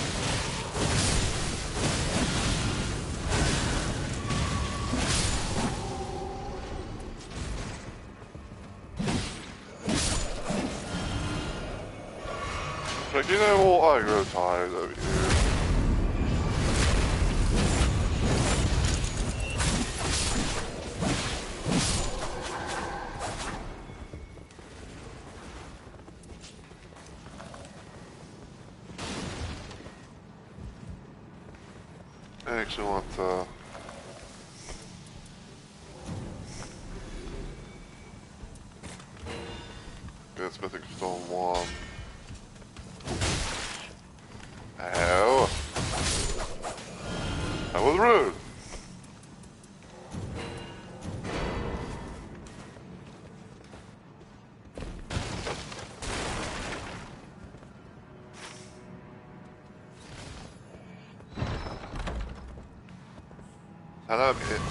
Like, you know what? I grow tired of you. Excellent, good smithing stone 1. Ow! That was rude!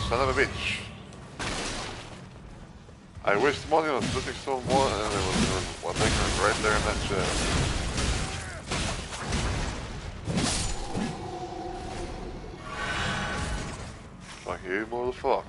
Son of a bitch. I wasted money on smithing stone 1 and it was one thing right there in that chest. Fuck you, motherfucker.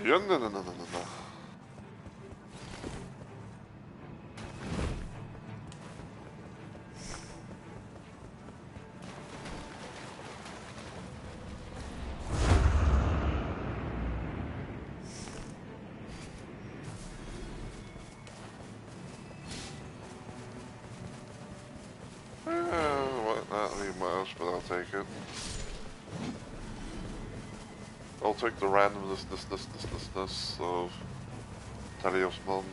Yeah, no. What, not need much, but I'll take it. I'll take the randomness of Talios Mons.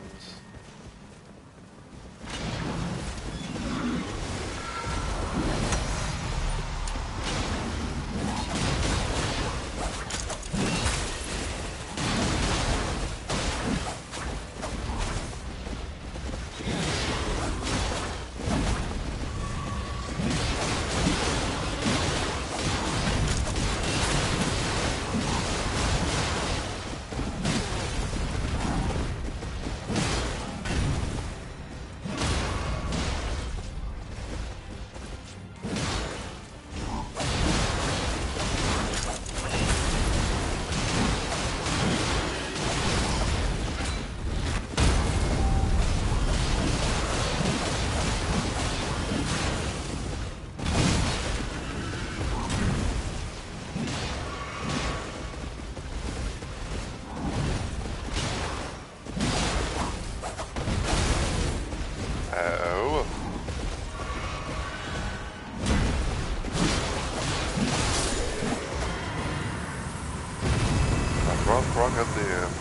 Wrong at the end.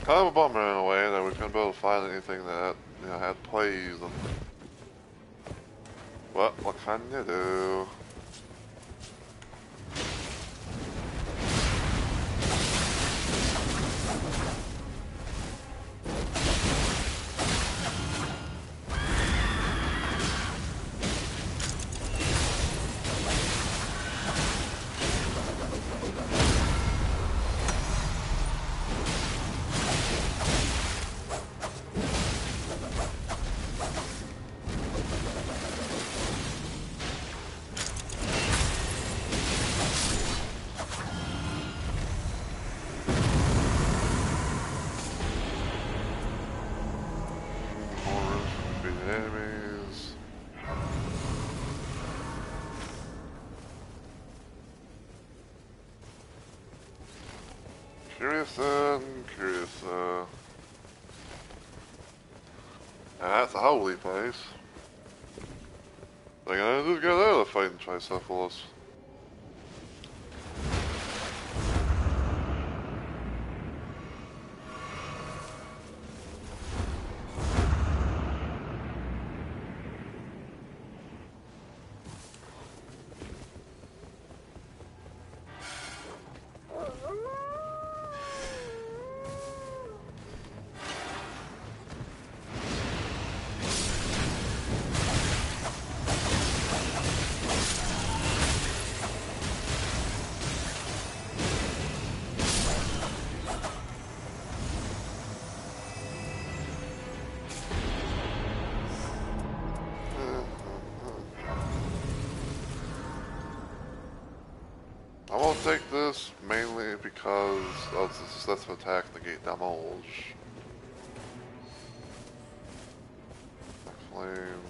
Kind of a bummer in a way that we couldn't be able to find anything that, you know, had plays and what can you do? Curious. And that's a holy place. Like, I just got out of fighting Tricephalus. I won't take this mainly because of the successful attack negate damage. Flame.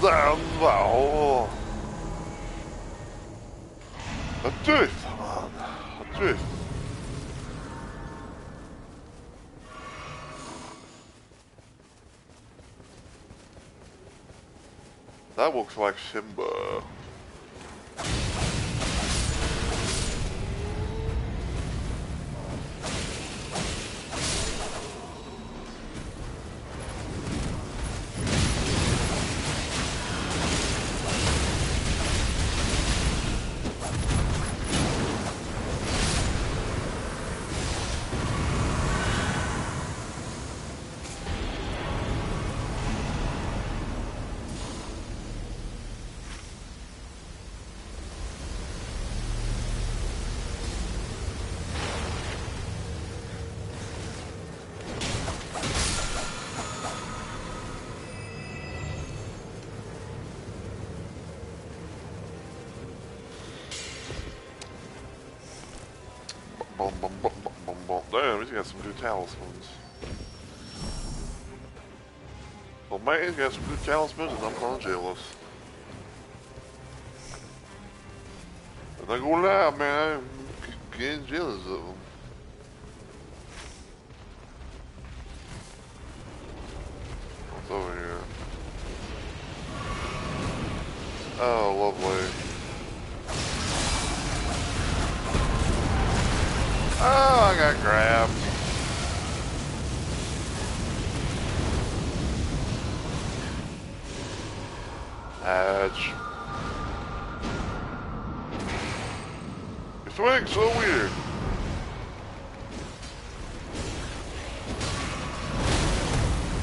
Down, wow. A tooth, man. A tooth. That looks like Simba. Boom, boom, boom, boom, boom, boom. Damn, he's got some good talismans. Well, man, he's got some good talismans, and I'm kind of jealous. I'm not gonna lie, man, I'm getting jealous of them. What's over here? Oh, lovely. Oh, I got grabbed. Ouch. Your swing's so weird.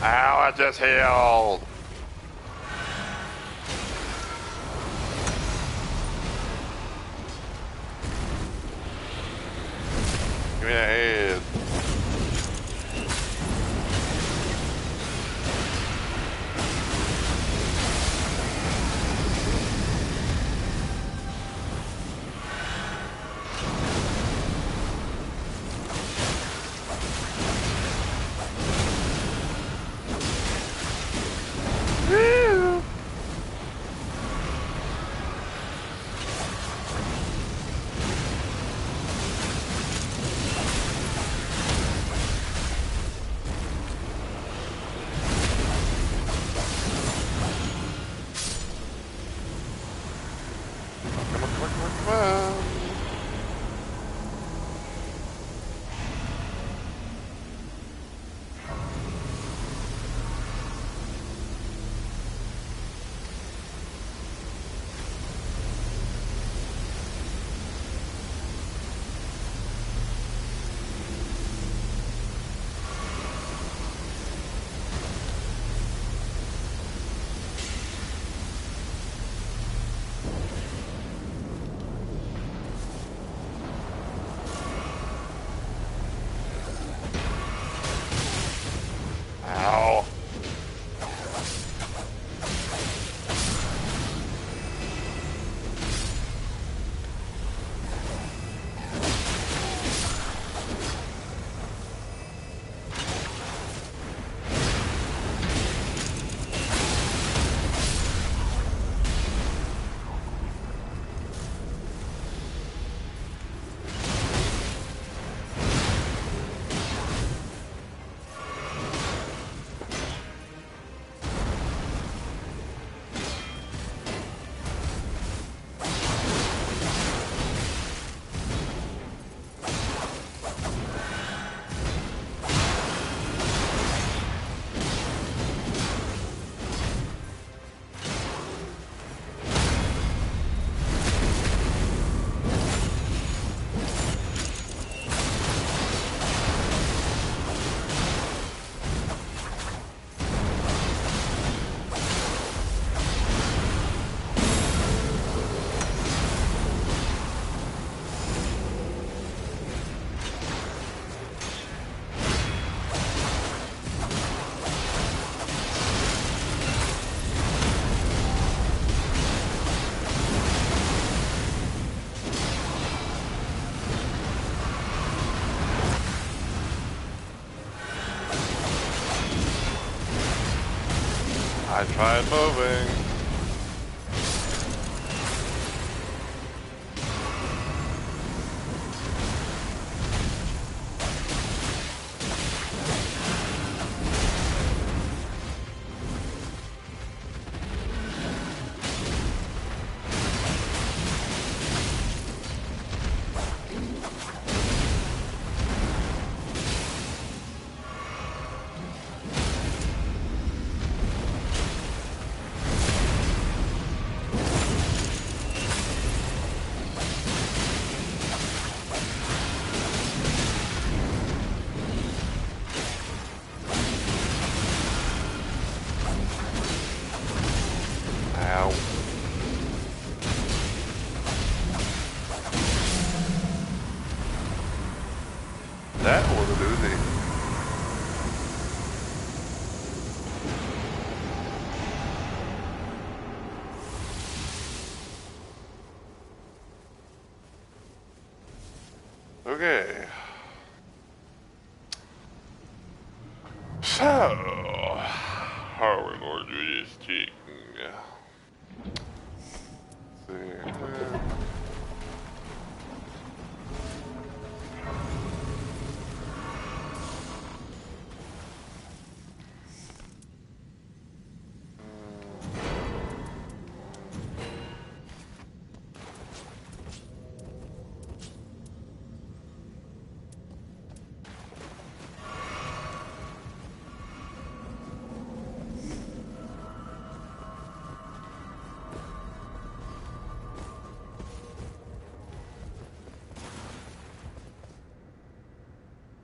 Ow, I just healed. Give me a head. I tried moving. Ow. That was a doozy. Okay. So, how are we going to do this thing? Let's see.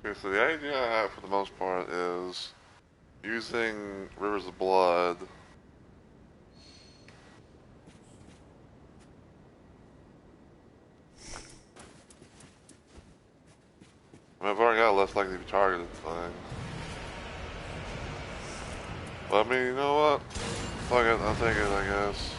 Okay, so the idea I have for the most part is using Rivers of Blood. I mean, I've already got a less likely to be targeted thing. But I mean, you know what? Fuck it, I'll take it, I guess.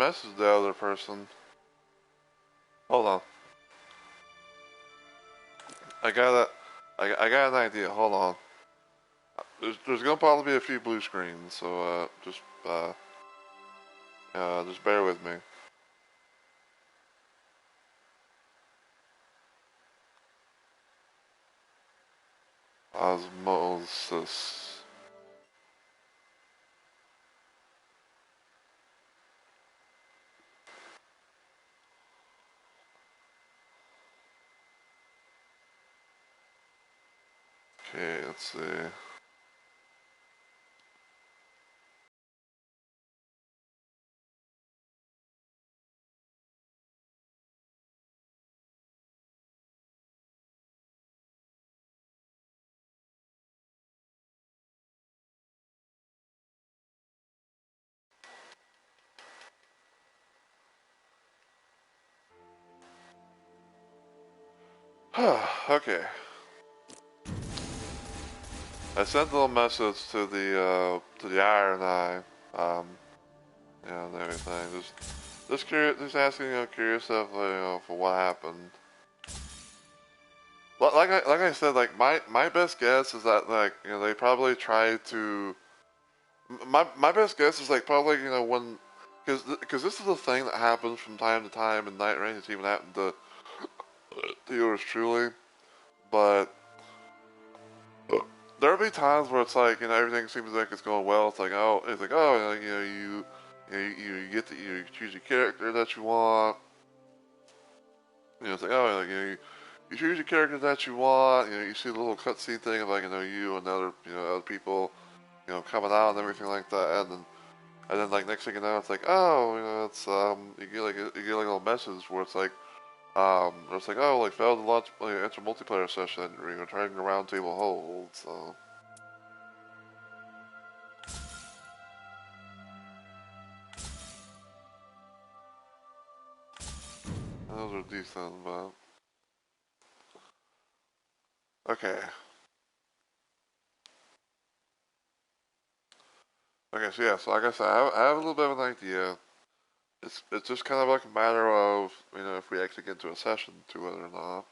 message the other person. Hold on. I got a, I got an idea. Hold on. There's gonna probably be a few blue screens, so just bear with me. Osmosis. Okay, let's see. Okay. I sent a little message to the Iron Eye, um, and everything. Just curious, just asking, curious of, for what happened. Like I said, like my best guess is that like they probably tried to. My best guess is like probably when, because this is a thing that happens from time to time in Night Rain. It's even happened to yours truly, but there'll be times where it's like everything seems like it's going well. It's like oh you get to you choose your character that you want. It's like oh you choose your character that you want. You see the little cutscene thing of like you and other people coming out and everything like that, and then like next thing you know it's like oh it's you get like a little message where it's like oh like failed to launch enter multiplayer session. Trying the round table hold. So. Those are decent, but okay. Okay, so yeah, so like I said, I have a little bit of an idea. It's just kind of like a matter of if we actually get into a session to it or not.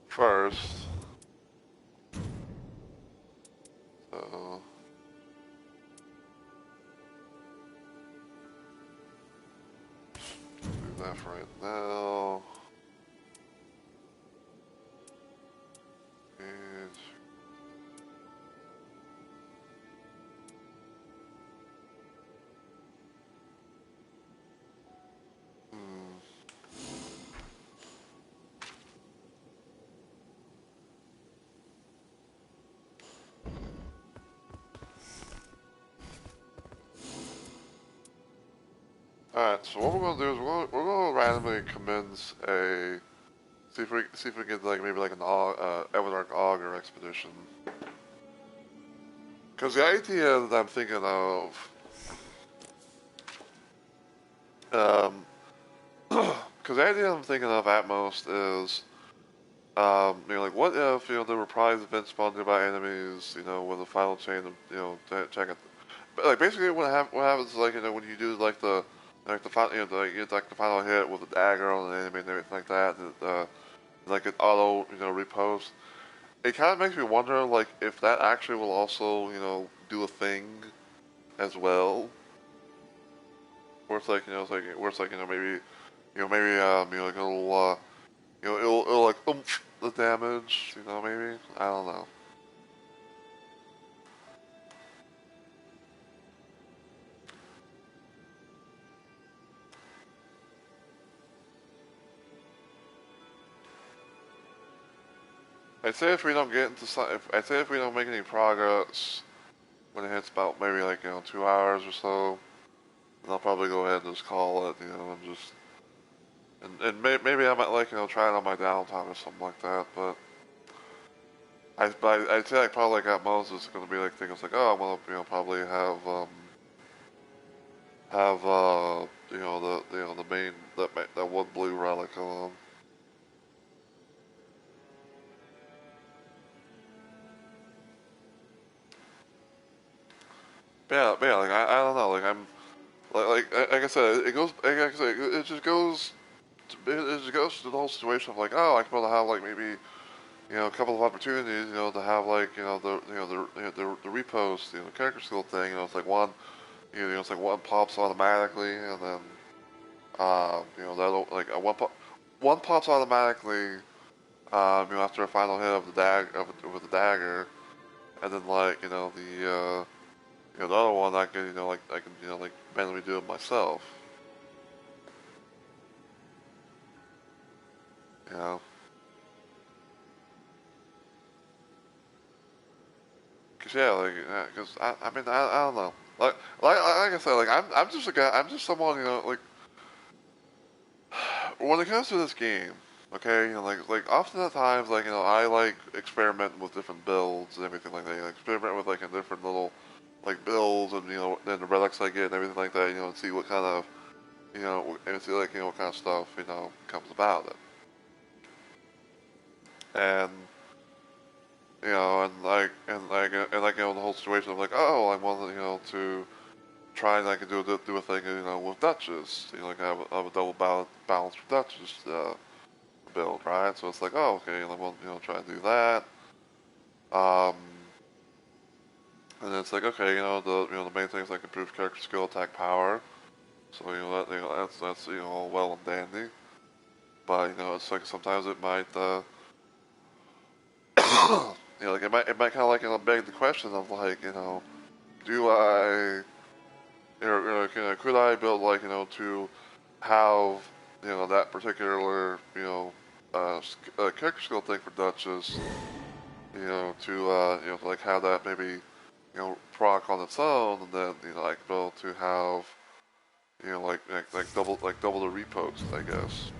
First, so do that for right now. And hmm. All right, so what we're gonna do is we're gonna randomly commence a see if we get like maybe like an Everdark Augur expedition. Because the idea that I'm thinking of, because the idea I'm thinking of at most is, like what if there were prize events spawned by enemies, with a final chain of, check it. But like basically what happens is like when you do like the final you get like the final hit with a dagger on an enemy and everything like that, and like it auto repost. It kind of makes me wonder like if that actually will also do a thing as well, where it's like it's like where it's like maybe like it'll like the damage, maybe I don't know. I'd say if we don't get into some, if I'd say if we don't make any progress when it hits about maybe like 2 hours or so, then I'll probably go ahead and just call it, and just maybe I might like try it on my downtime or something like that. But I'd say like probably like at most it's gonna be like things like oh I'm gonna probably have the main that one blue relic on. yeah, like I don't know, like I'm like I said, it goes like I said, it just goes it just goes to the whole situation of like, oh, I could probably have like maybe a couple of opportunities, to have like the repost, character skill thing, it's like one, it's like one pops automatically, and then that like one pops automatically, after a final hit of the with the dagger, and then like the other one I can like I can like manually do it myself, you know. Cause yeah, like, cause I mean, I don't know. Like I said, like I'm just a guy. I'm just someone, like when it comes to this game, okay, like often at times, like I like experiment with different builds and everything like that. Experiment with like a different little like builds and then the relics I get and everything like that. And see what kind of and see like what kind of stuff comes about it. And the whole situation of like, oh, I want to try and I can do a thing with Duchess, like I have a double balance with Duchess build, right? So it's like, oh, okay, I want try and do that. Um, and then it's like, okay, the main things like improved character skill, attack power. So that's all well and dandy. But it's like sometimes it might like it might kind of like beg the question of like do I could I build like to have that particular character skill thing for Duchess to like have that maybe proc on its own, and then like be able to have like double the repost, I guess.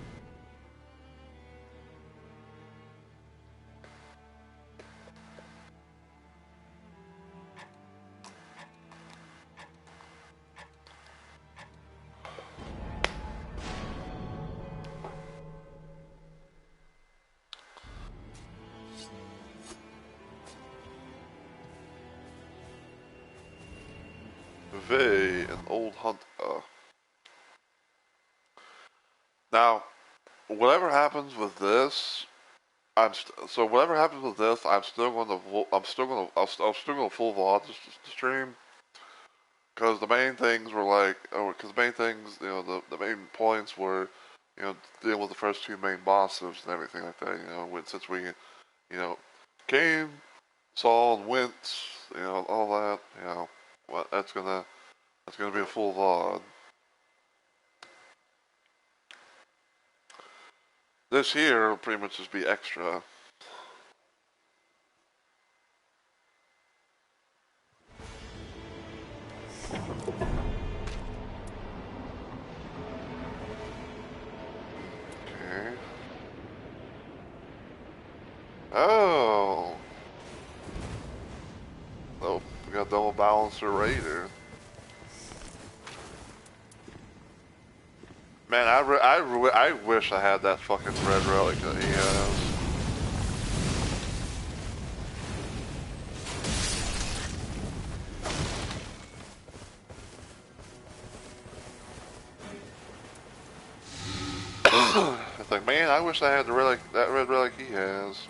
Vey, an old hunter. Now, whatever happens with this, so whatever happens with this, I'm still going to full VOD the stream, because the main things were like, because the main things, the main points were, dealing with the first two main bosses and everything like that. Since we, came, saw and went, all that, what that's gonna be a full VOD. This here will pretty much just be extra. Okay. Oh. Oh, we got double balancer raider. Man, I wish I had that fucking red relic that he has. It's like, man, I wish I had that red relic he has.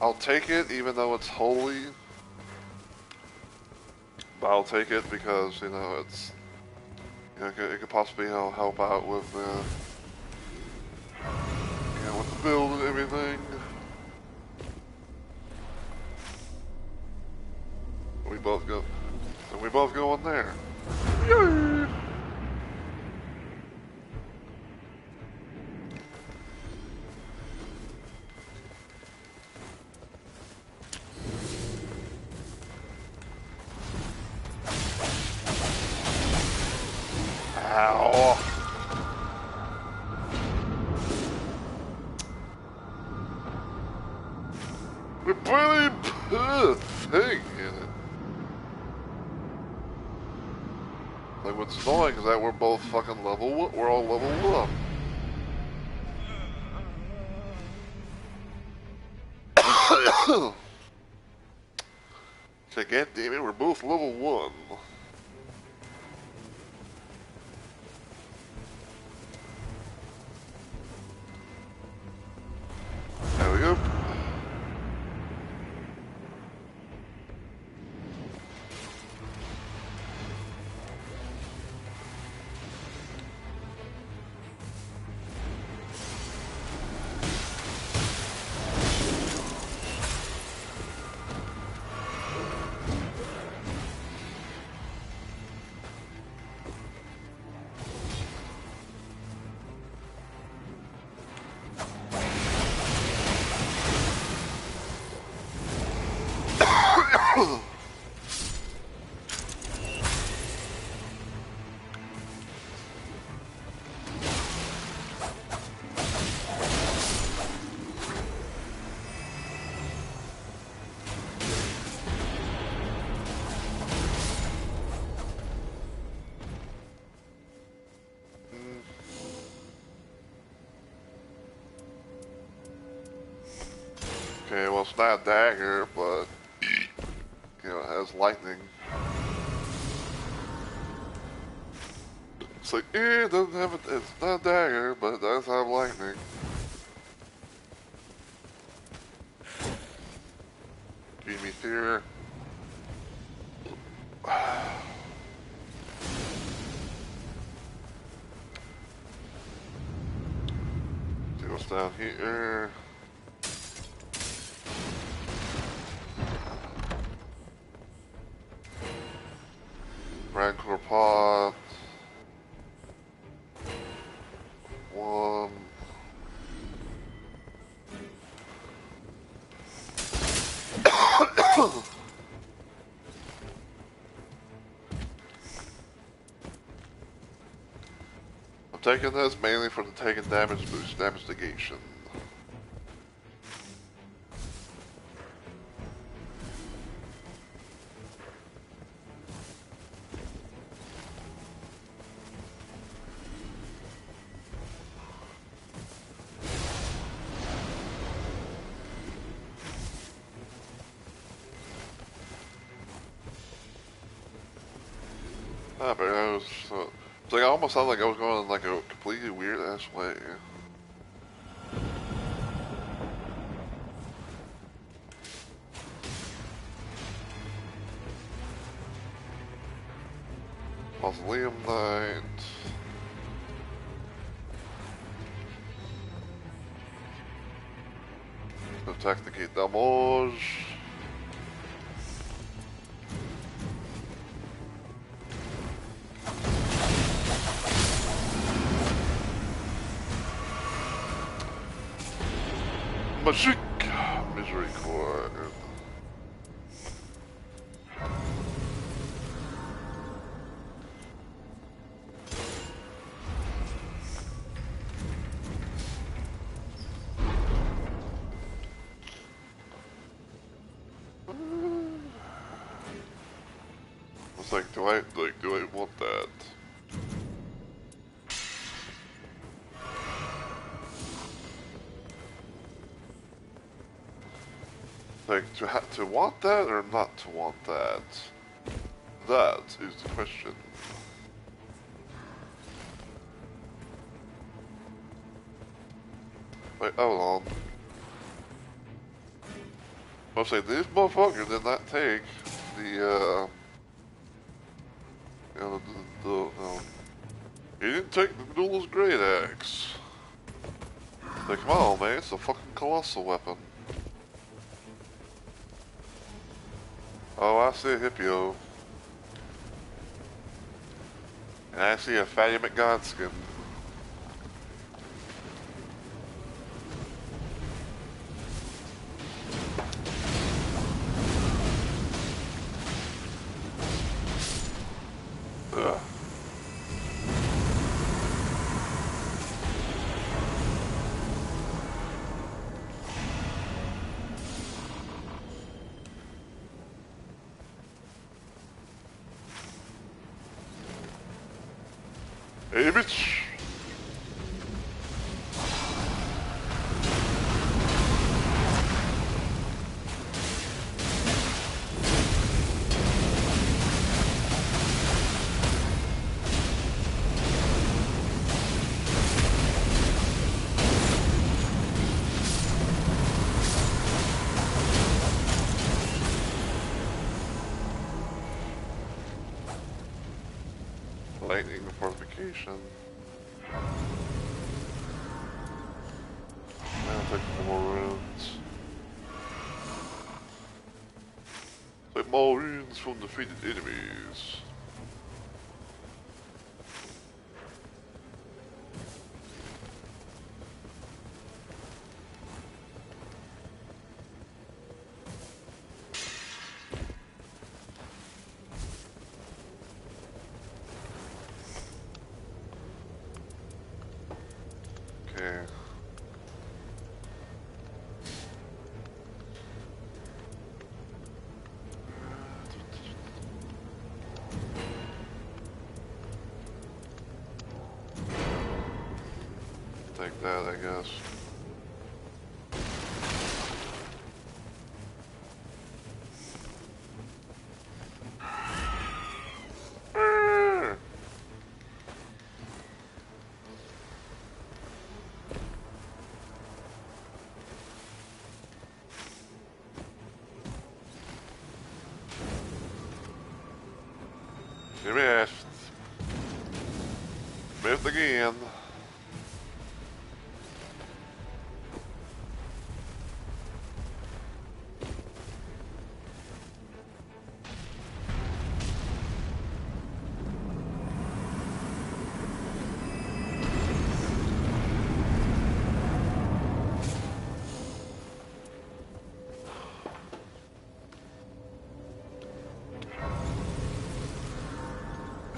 I'll take it, even though it's holy. But I'll take it because it's it could possibly help out with with the build and everything. We both go, and we both go in there. Yay! Ow! We barely put a thing in it. Like, what's annoying is that we're both fucking we're all level 1. So, god damn it, we're both level 1. There we go. Okay, well, it's not a dagger, but, you know, it has lightning. It's like, it doesn't have it's not a dagger, but it does have lightning. Give me fear. See what's down here. Rancor pot. 1. I'm taking this mainly for the taking damage boost, damage negation. Ah, but I was, it's like, I almost sounded like I was going in like a completely weird ass way. Mausoleum Knight. Attack the gate damage. Magic Misericord. It's like, do I want that? Like, to want that or not to want that? That is the question. Wait, hold on. I'll say, this motherfucker did not take the, you know, no. He didn't take the Duelist Great Axe. Like, come on, man, it's a fucking colossal weapon. Oh, I see a Hippio. And I see a Fatty McGodskin. Ugh. Hey, bitch! Lightning fortification. I'll take more runes. Take more runes from defeated enemies. Okay. Take that, I guess. You missed. Missed again.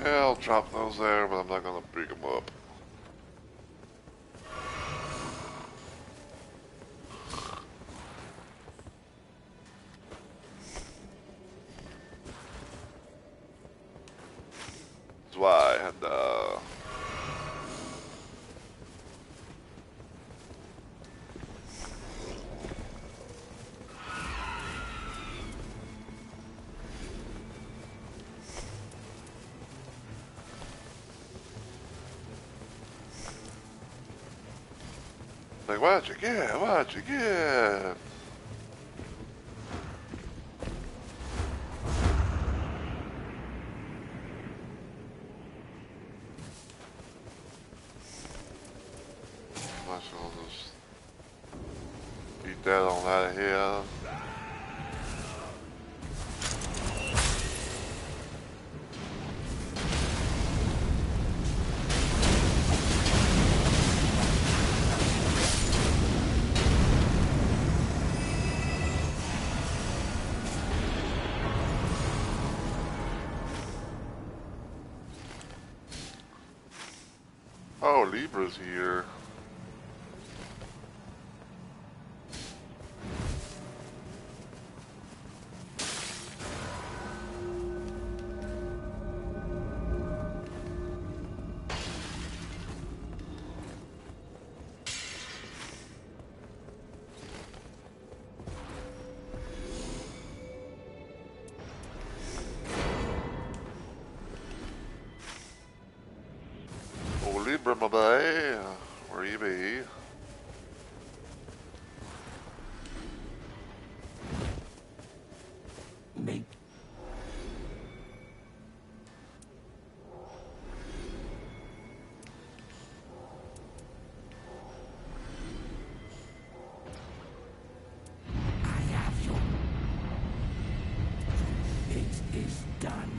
Yeah, I'll drop those there, but I'm not gonna pick them up. That's why I had like, what'd you get? What'd you get? Might as well just eat that on out of here. Oh, Libra's here. Oh, Libra, my boy. Where you be? Make I have you. It is done.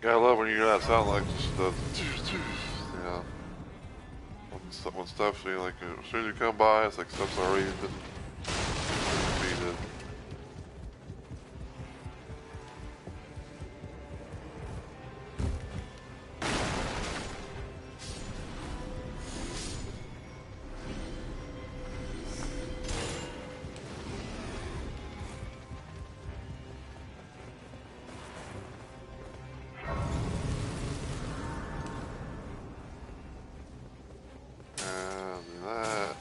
Yeah, I love when you hear that sound like just the, you know, when stuff, you know, like as soon as you come by, it's like stuff's already been defeated. And that.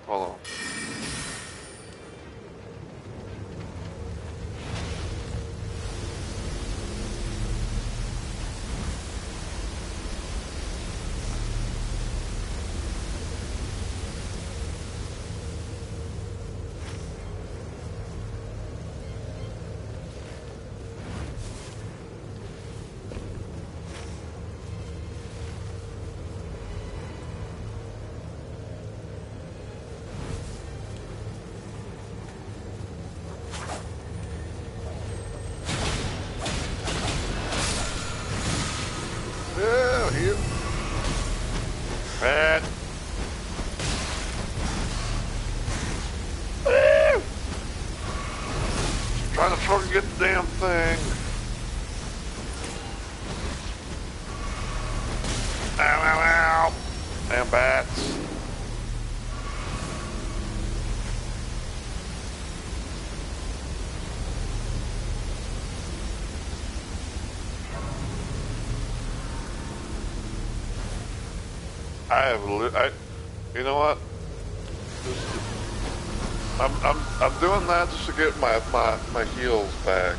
Hold on. Yeah, here. Pat. Woo! Trying to forget the damn thing. Ow, ow, ow. Damn bats. You know what? I'm doing that just to get my heals back.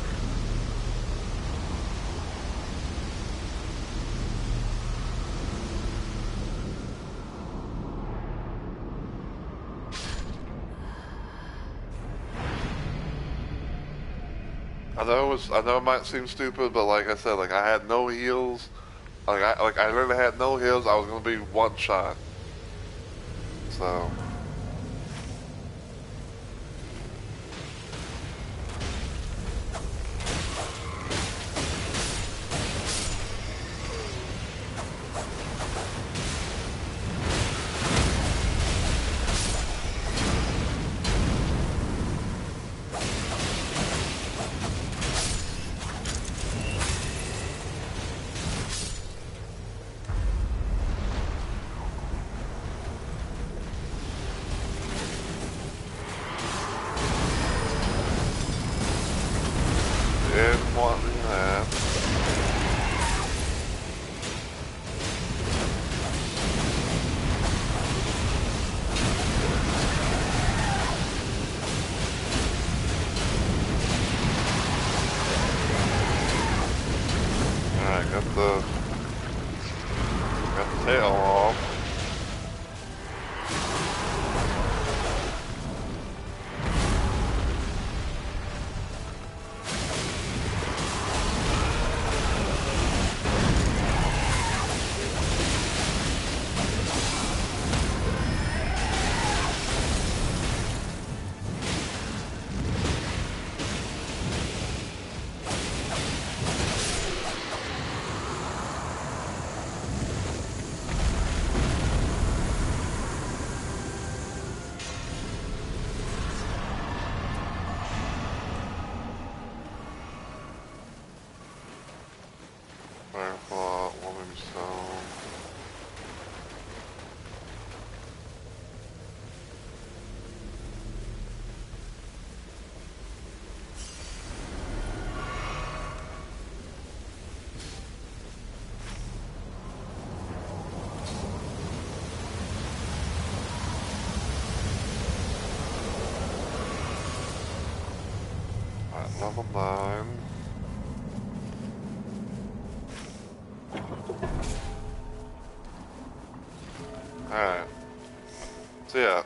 I know it might seem stupid, but like I said, like I had no heals. I literally had no heals. I was gonna be one shot. So. Didn't want that. Alright, got the tail off. Firefly, woman stone. Alright, level 9. Alright. So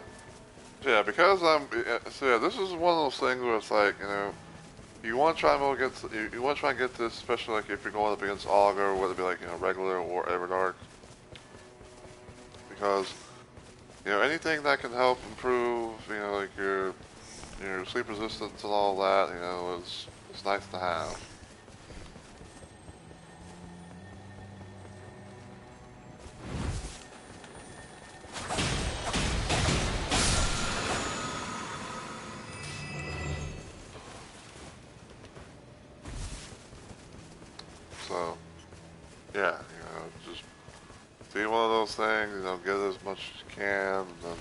yeah, because so yeah, this is one of those things where it's like, you know, You want to try and you want to try and get this, especially like if you're going up against Augur, whether it be like regular or Everdark, because anything that can help improve like your sleep resistance and all that is nice to have. So yeah, just be one of those things. Get as much as you can, and then.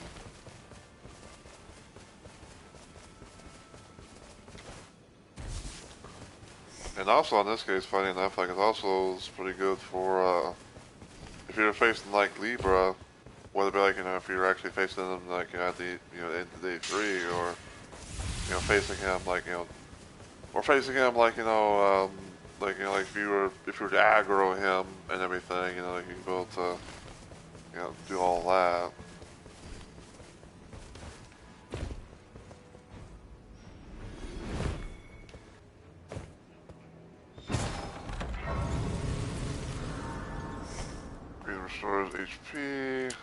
And also in this case, funny enough, like it also is pretty good for if you're facing like Libra, whether it be like if you're actually facing them like at the end of day 3, or facing him like or facing him like like like if you were to aggro him and everything, like you can be able to do all that. Green restores HP.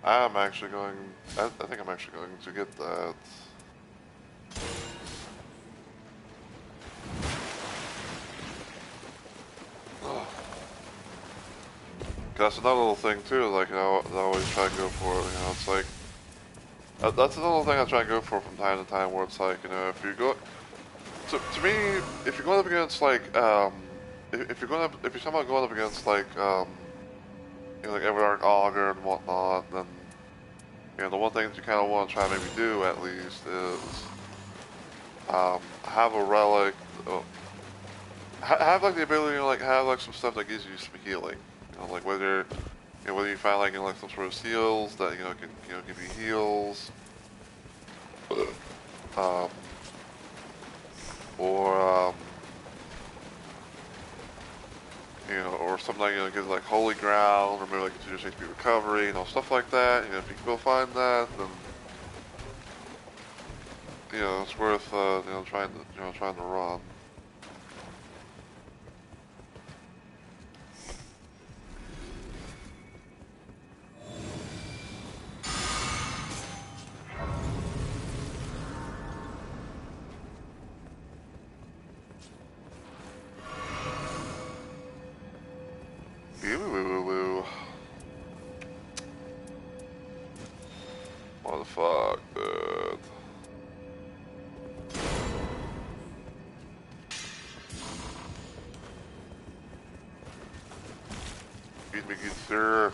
I'm actually going. I think I'm actually going to get that. That's another little thing too. Like I always try to go for. It's like that's another thing I try to go for from time to time. Where it's like if you go. To me, if you're going up against like if you're talking about going up against like like Everdark Augur and whatnot, then the one thing that you kind of want to try to maybe do at least is have a relic, have like the ability to like have like some stuff that gives you some healing. Like whether you find like like some sort of seals that can give you heals, um, or or something like gives like holy ground, or maybe like continuous HP recovery, stuff like that. If you can go find that, then it's worth trying to run. Woo. What the fuck, dude? Feed me good, sir.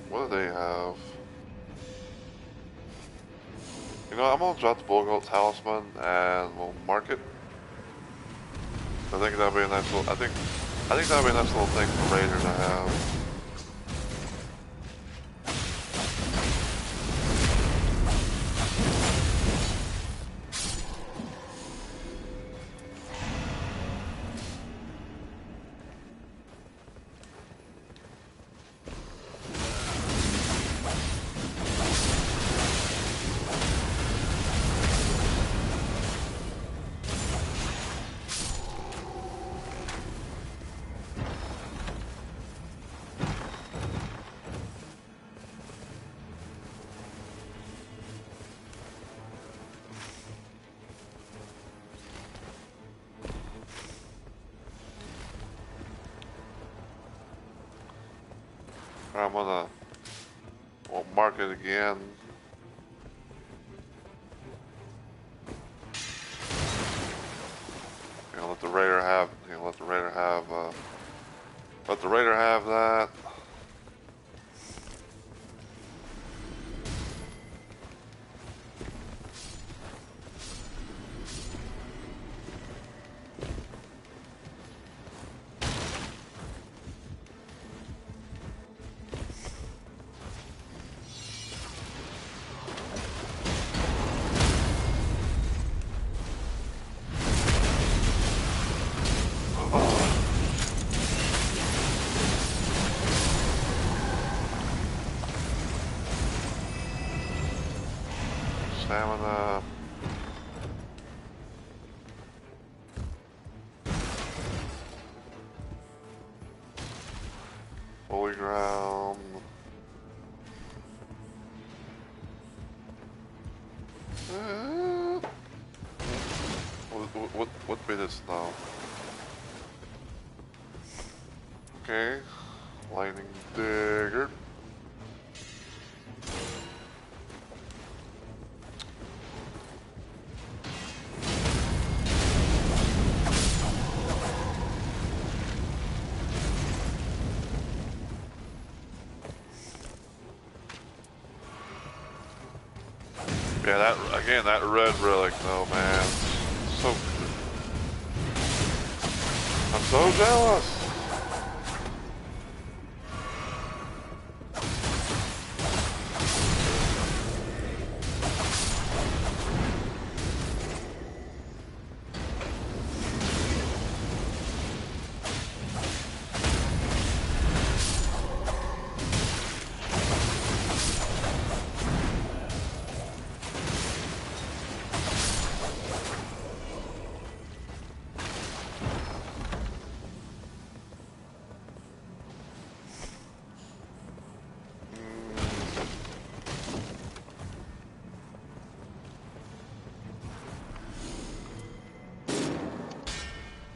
What do they have? I'm gonna drop the Bulgoat Talisman and we'll mark it. I think that'll be a nice little. I think that'll be a nice little thing for Raider to have. I'm gonna mark it again. Let the Raider have. Let the Raider have. Let the Raider have that. stamina. Holy ground. What bit is now? Okay. Lightning dagger. Yeah, that again, that red relic though, man. So I'm so jealous.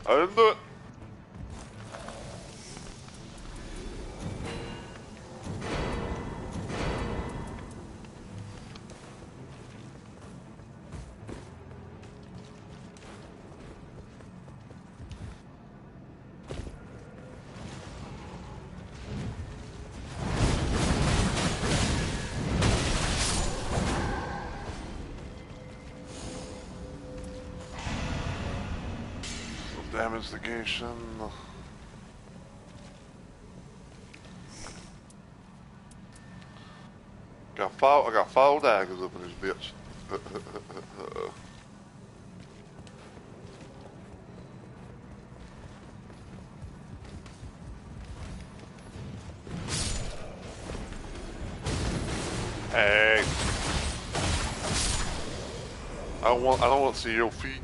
I didn't do it. Damage negation. I got 4 daggers up in this bitch. Hey. I don't want to see your feet.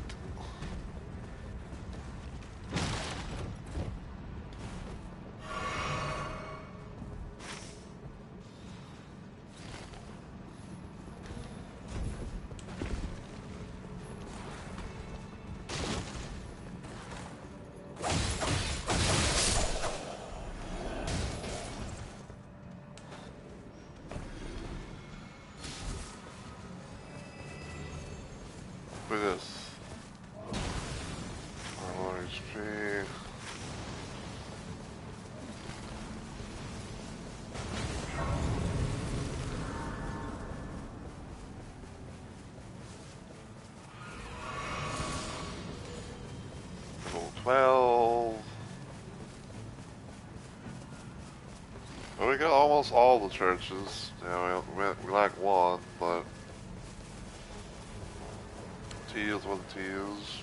Look at this. More HP. Level 12. Well, we got almost all the churches. Yeah, we lack one, but T is what the T is.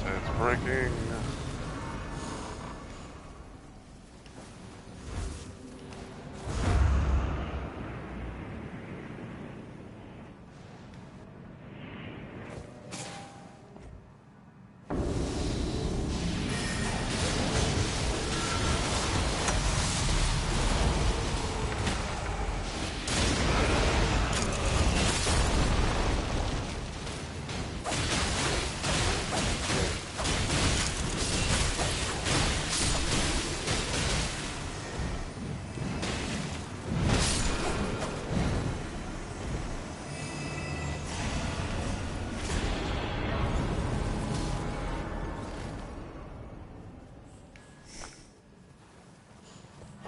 It's breaking.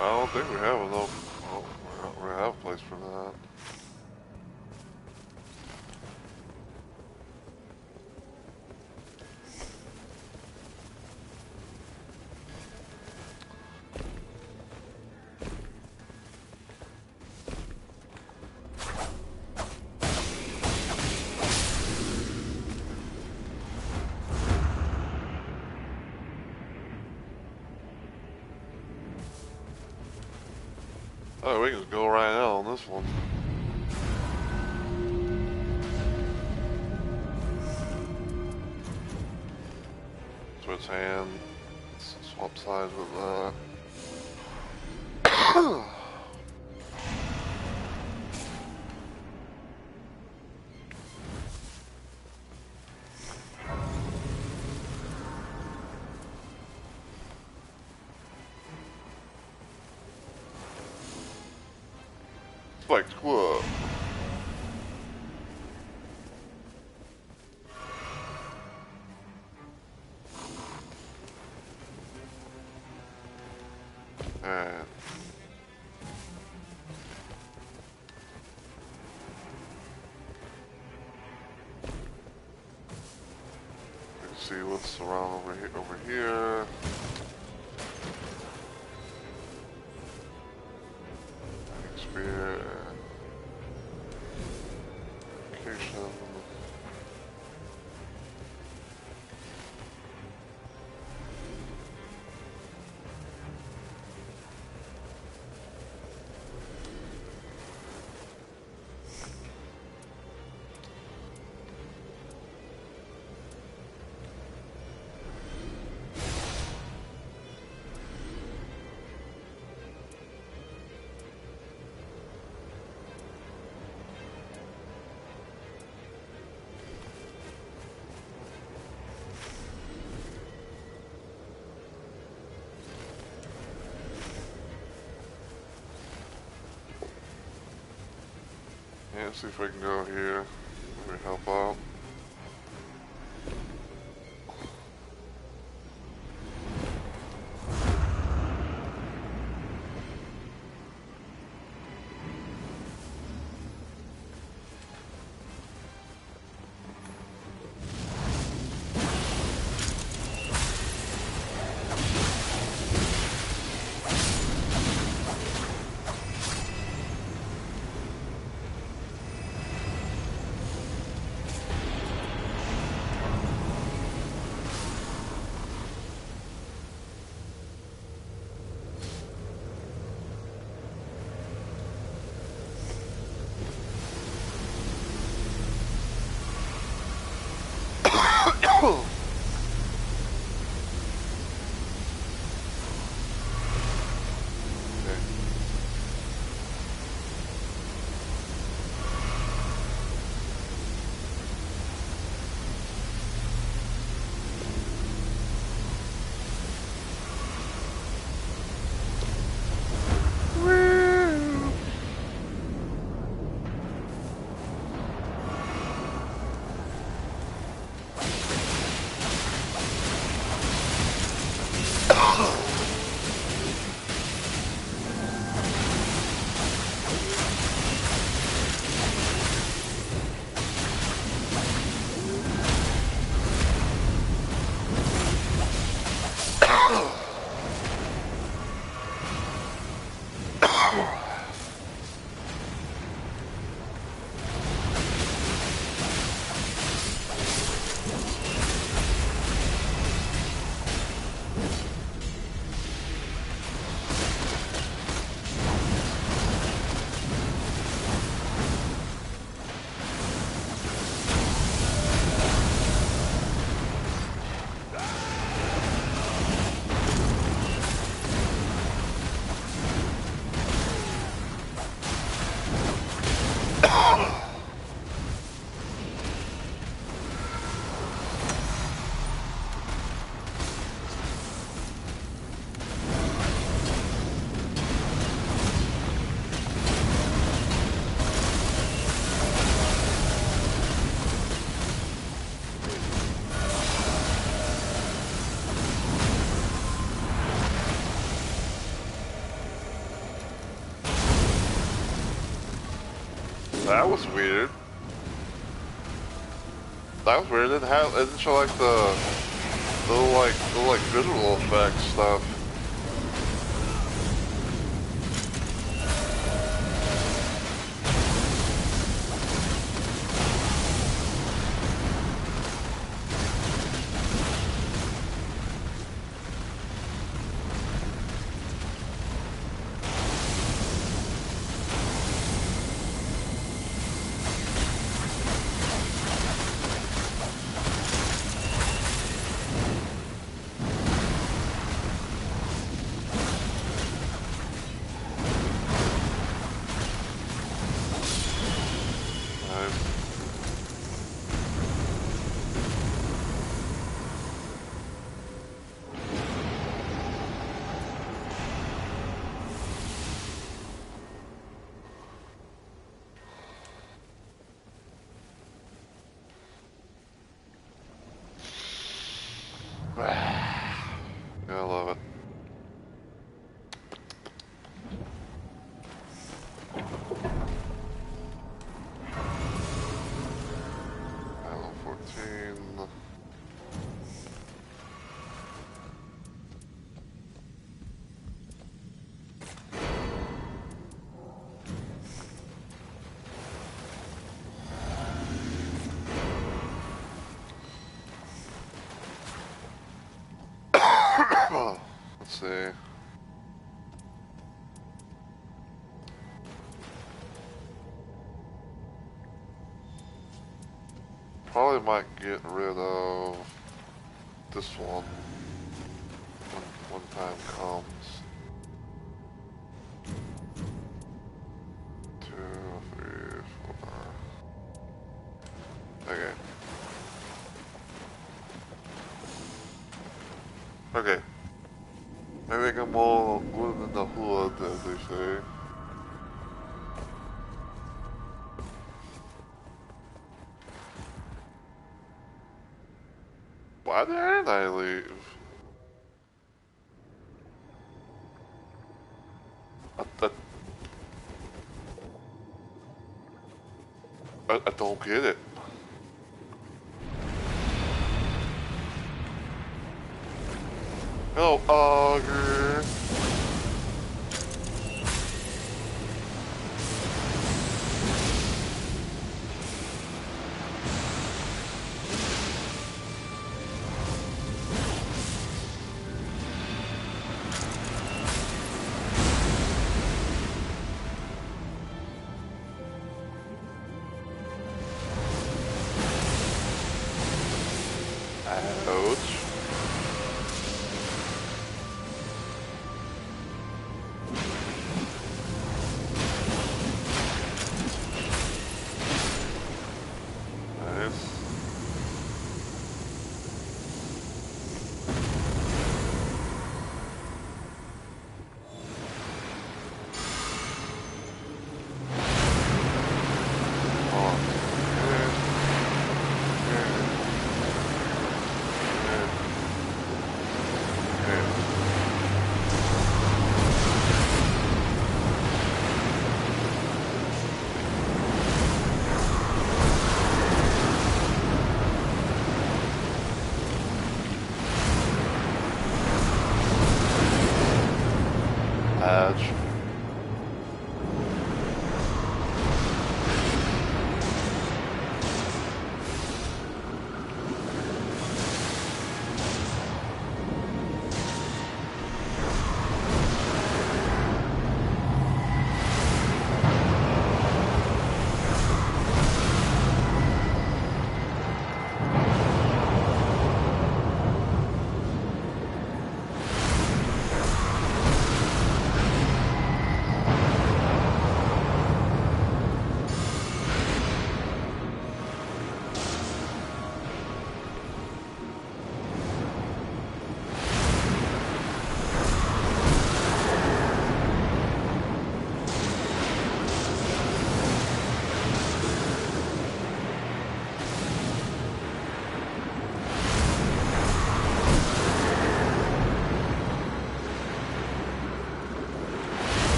I don't think we have enough. Oh, we have a place for that. Oh, we can just go right now on this one. Switch hand. Swap sides with that. Spike squad. And let's see what's around over here. Over here. Spear. Location. Yeah, let's see if we can go here. Maybe help out. That was weird. That was weird. It didn't show like the little visual effects stuff. Let's see. Probably might get rid of this one when time comes. 2, 3, 4. Okay. Okay. I think I'm all good in the hood, as they say. Why didn't I leave? I don't get it. Hello, Auger. Ouch. Nice. Edge.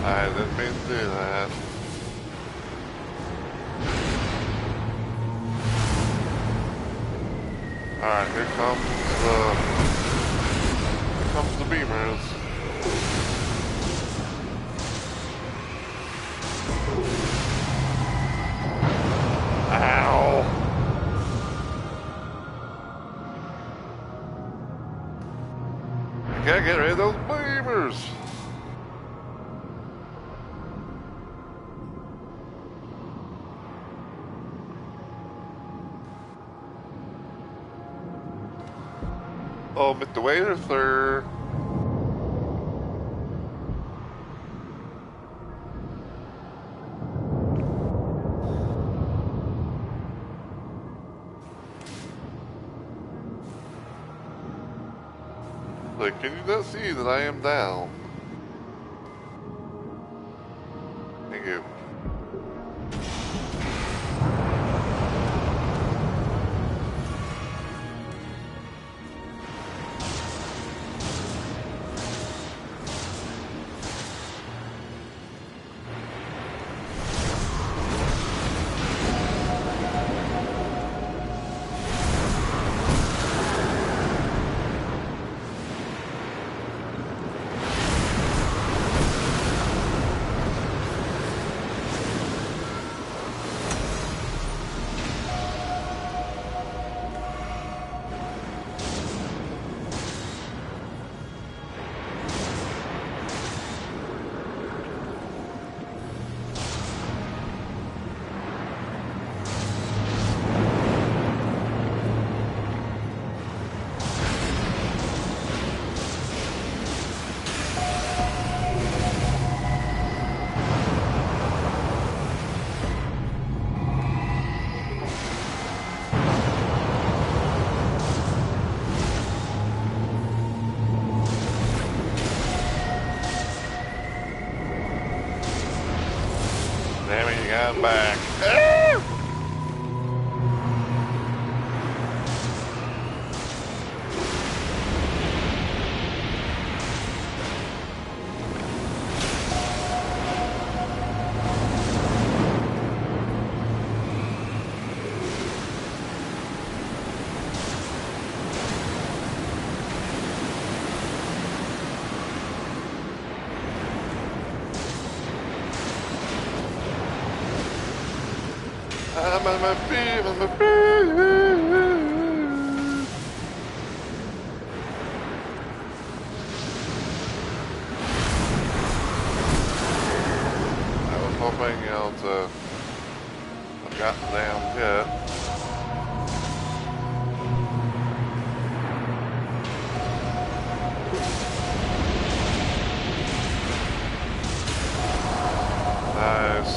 I didn't mean to do that. Alright, here comes the beamers. Ow! I gotta get rid of those beamers. Oh, Mr. Waiter, sir. Like, can you not see that I am down? Thank you. I'm back. Ah! I'm on my feet, on my feet. I was hoping, to have gotten the damn hit. Nice.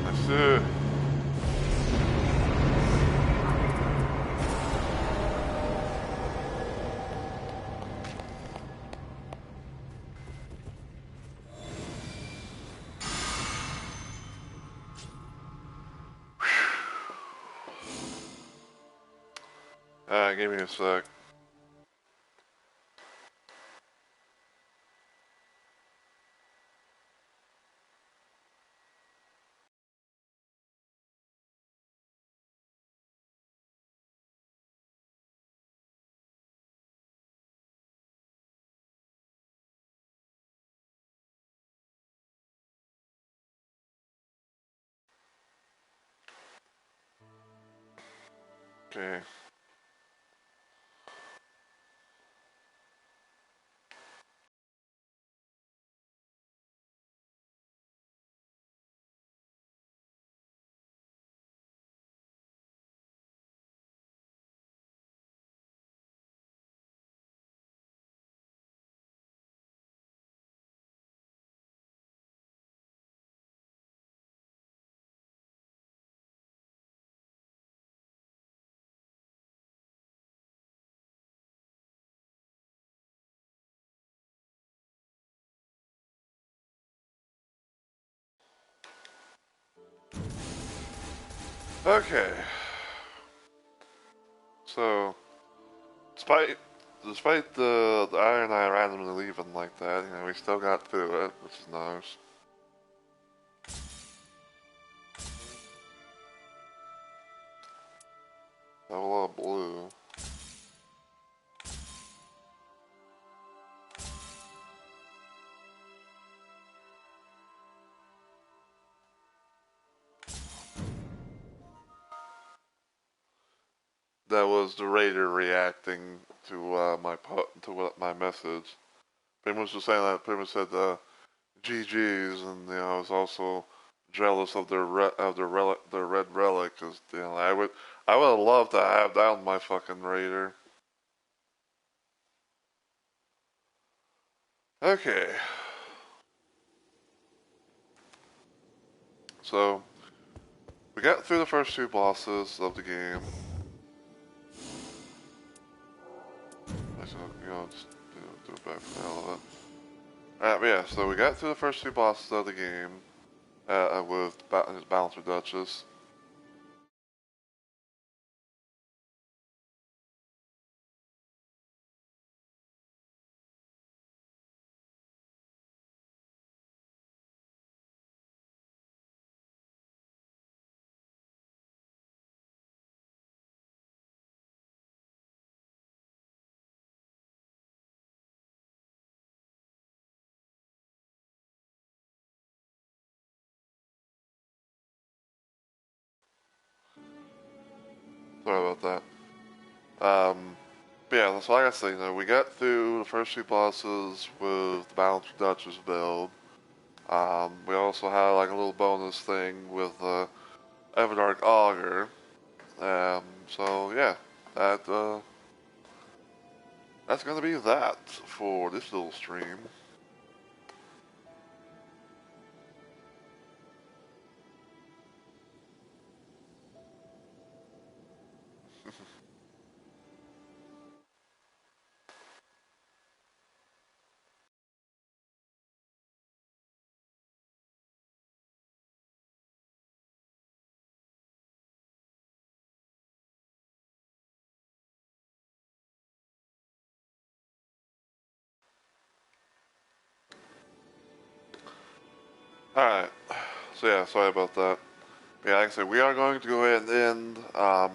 That's it. Alright, give me a sec. Okay. Okay. So, despite the Iron Eye randomly leaving like that, we still got through it, which is nice. Have a lot of blue. That was the raider reacting to my message. Pretty much was saying that. Pretty much said GGs, and I was also jealous of their red relic, because I would have loved to have down my fucking raider. Okay, so we got through the first two bosses of the game. So, just do it back for the hell of it. Alright, but yeah, so we got through the first two bosses of the game with his Balancer Duchess. Sorry about that. But yeah, so like I said, we got through the first two bosses with the Balancer Duchess build. We also had like a little bonus thing with Everdark Augur. So yeah. that that's gonna be that for this little stream. Alright, so yeah, sorry about that. Yeah, like I said, we are going to go ahead and end. I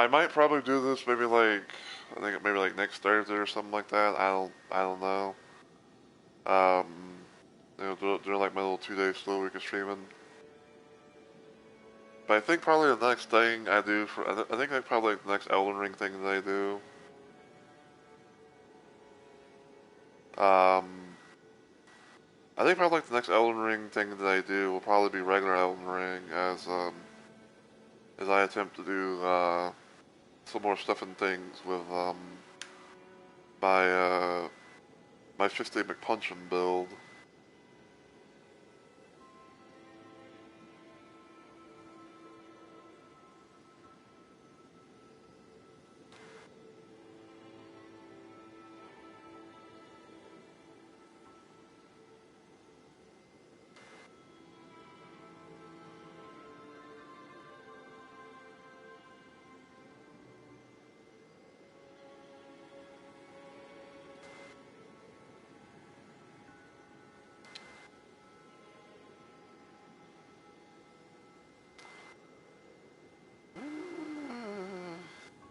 might probably do this maybe like, I think maybe like next Thursday or something like that. I don't know. Um, during like my little 2 day slow week of streaming. But I think probably the next thing I do for, I think like probably like the next Elden Ring thing that I do. Um, I think probably like the next Elden Ring thing that I do will probably be regular Elden Ring as I attempt to do some more stuff and things with my my 50 McPunchin build.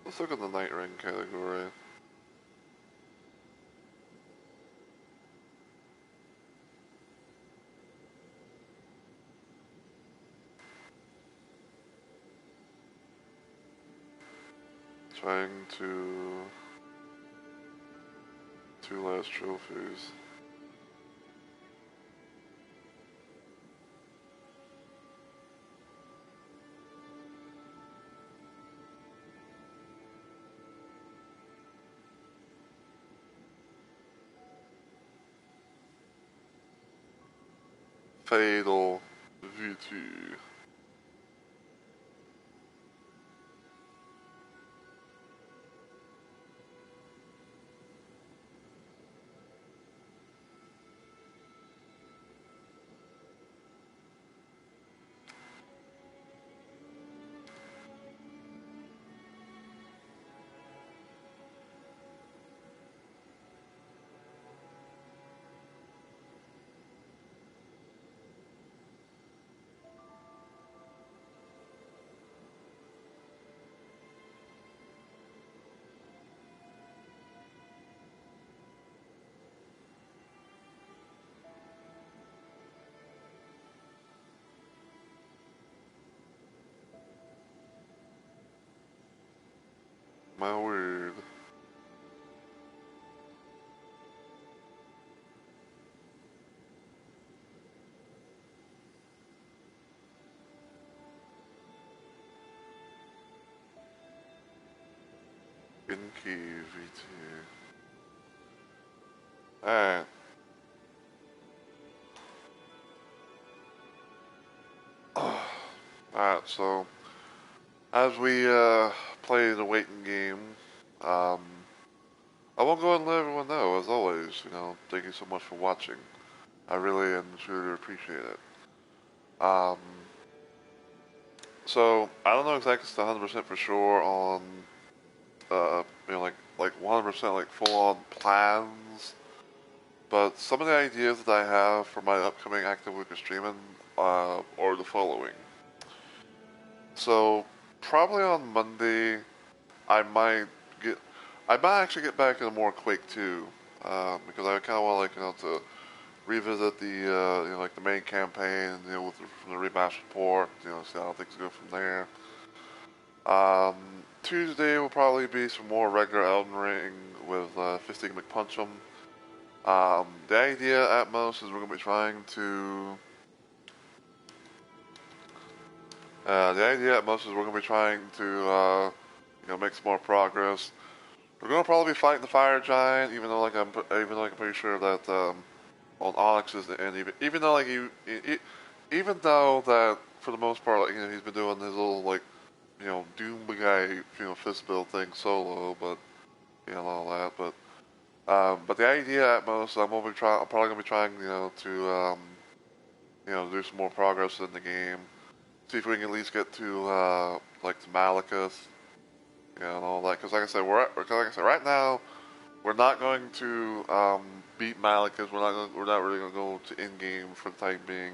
Let's look at the Night Ring category. Trying to two last trophies. Fatal V2. My word. Genki V2. Alright. Alright, so as we play the waiting game, um, I won't go and let everyone know, as always, thank you so much for watching. I really and truly appreciate it. Um, so I don't know exactly 100% for sure on, like 100% like full on plans, but some of the ideas that I have for my upcoming active week of streaming are the following. So probably on Monday, I might get, I might actually get back into more Quake 2, because I kind of want to revisit the like the main campaign, from the remastered port, see how things go from there. Tuesday will probably be some more regular Elden Ring with Fisting McPunch'em. The idea at most is we're gonna be trying to. The idea at most is we're gonna be trying to make some more progress. We're gonna probably be fighting the fire giant, even though I'm pretty sure that on Onyx is the end. Even though even though that for the most part, he's been doing his little Doom guy fist build thing solo, but all that. But the idea at most, I'm probably gonna be trying to do some more progress in the game. See if we can at least get to like the Malekith, and all that. Because right now we're not going to beat Malekith. We're not really gonna go to in game for the time being.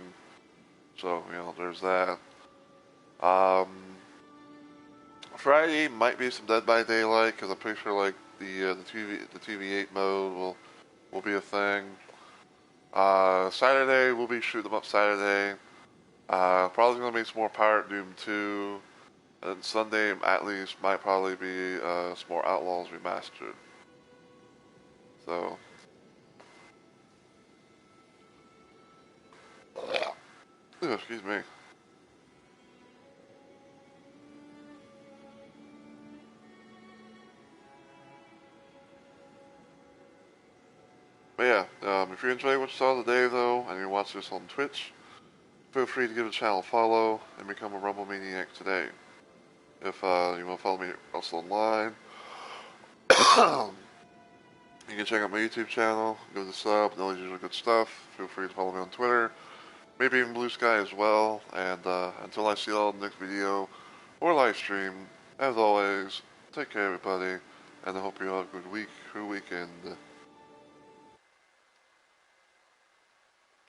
So there's that. Um, Friday might be some Dead by Daylight because I'm pretty sure like the TV8 mode will be a thing. Saturday we'll be shooting them up Saturday. Probably gonna be some more Pirate Doom 2. And Sunday, at least, might probably be some more Outlaws Remastered. So, excuse me. But yeah, if you enjoyed what you saw today, though, and you watch this on Twitch, feel free to give the channel a follow and become a Rumble Maniac today. If you want to follow me also online, you can check out my YouTube channel, give it a sub, and all the usual good stuff. Feel free to follow me on Twitter, maybe even Blue Sky as well. And until I see you all in the next video or live stream, as always, take care, everybody, and I hope you all have a good week or weekend.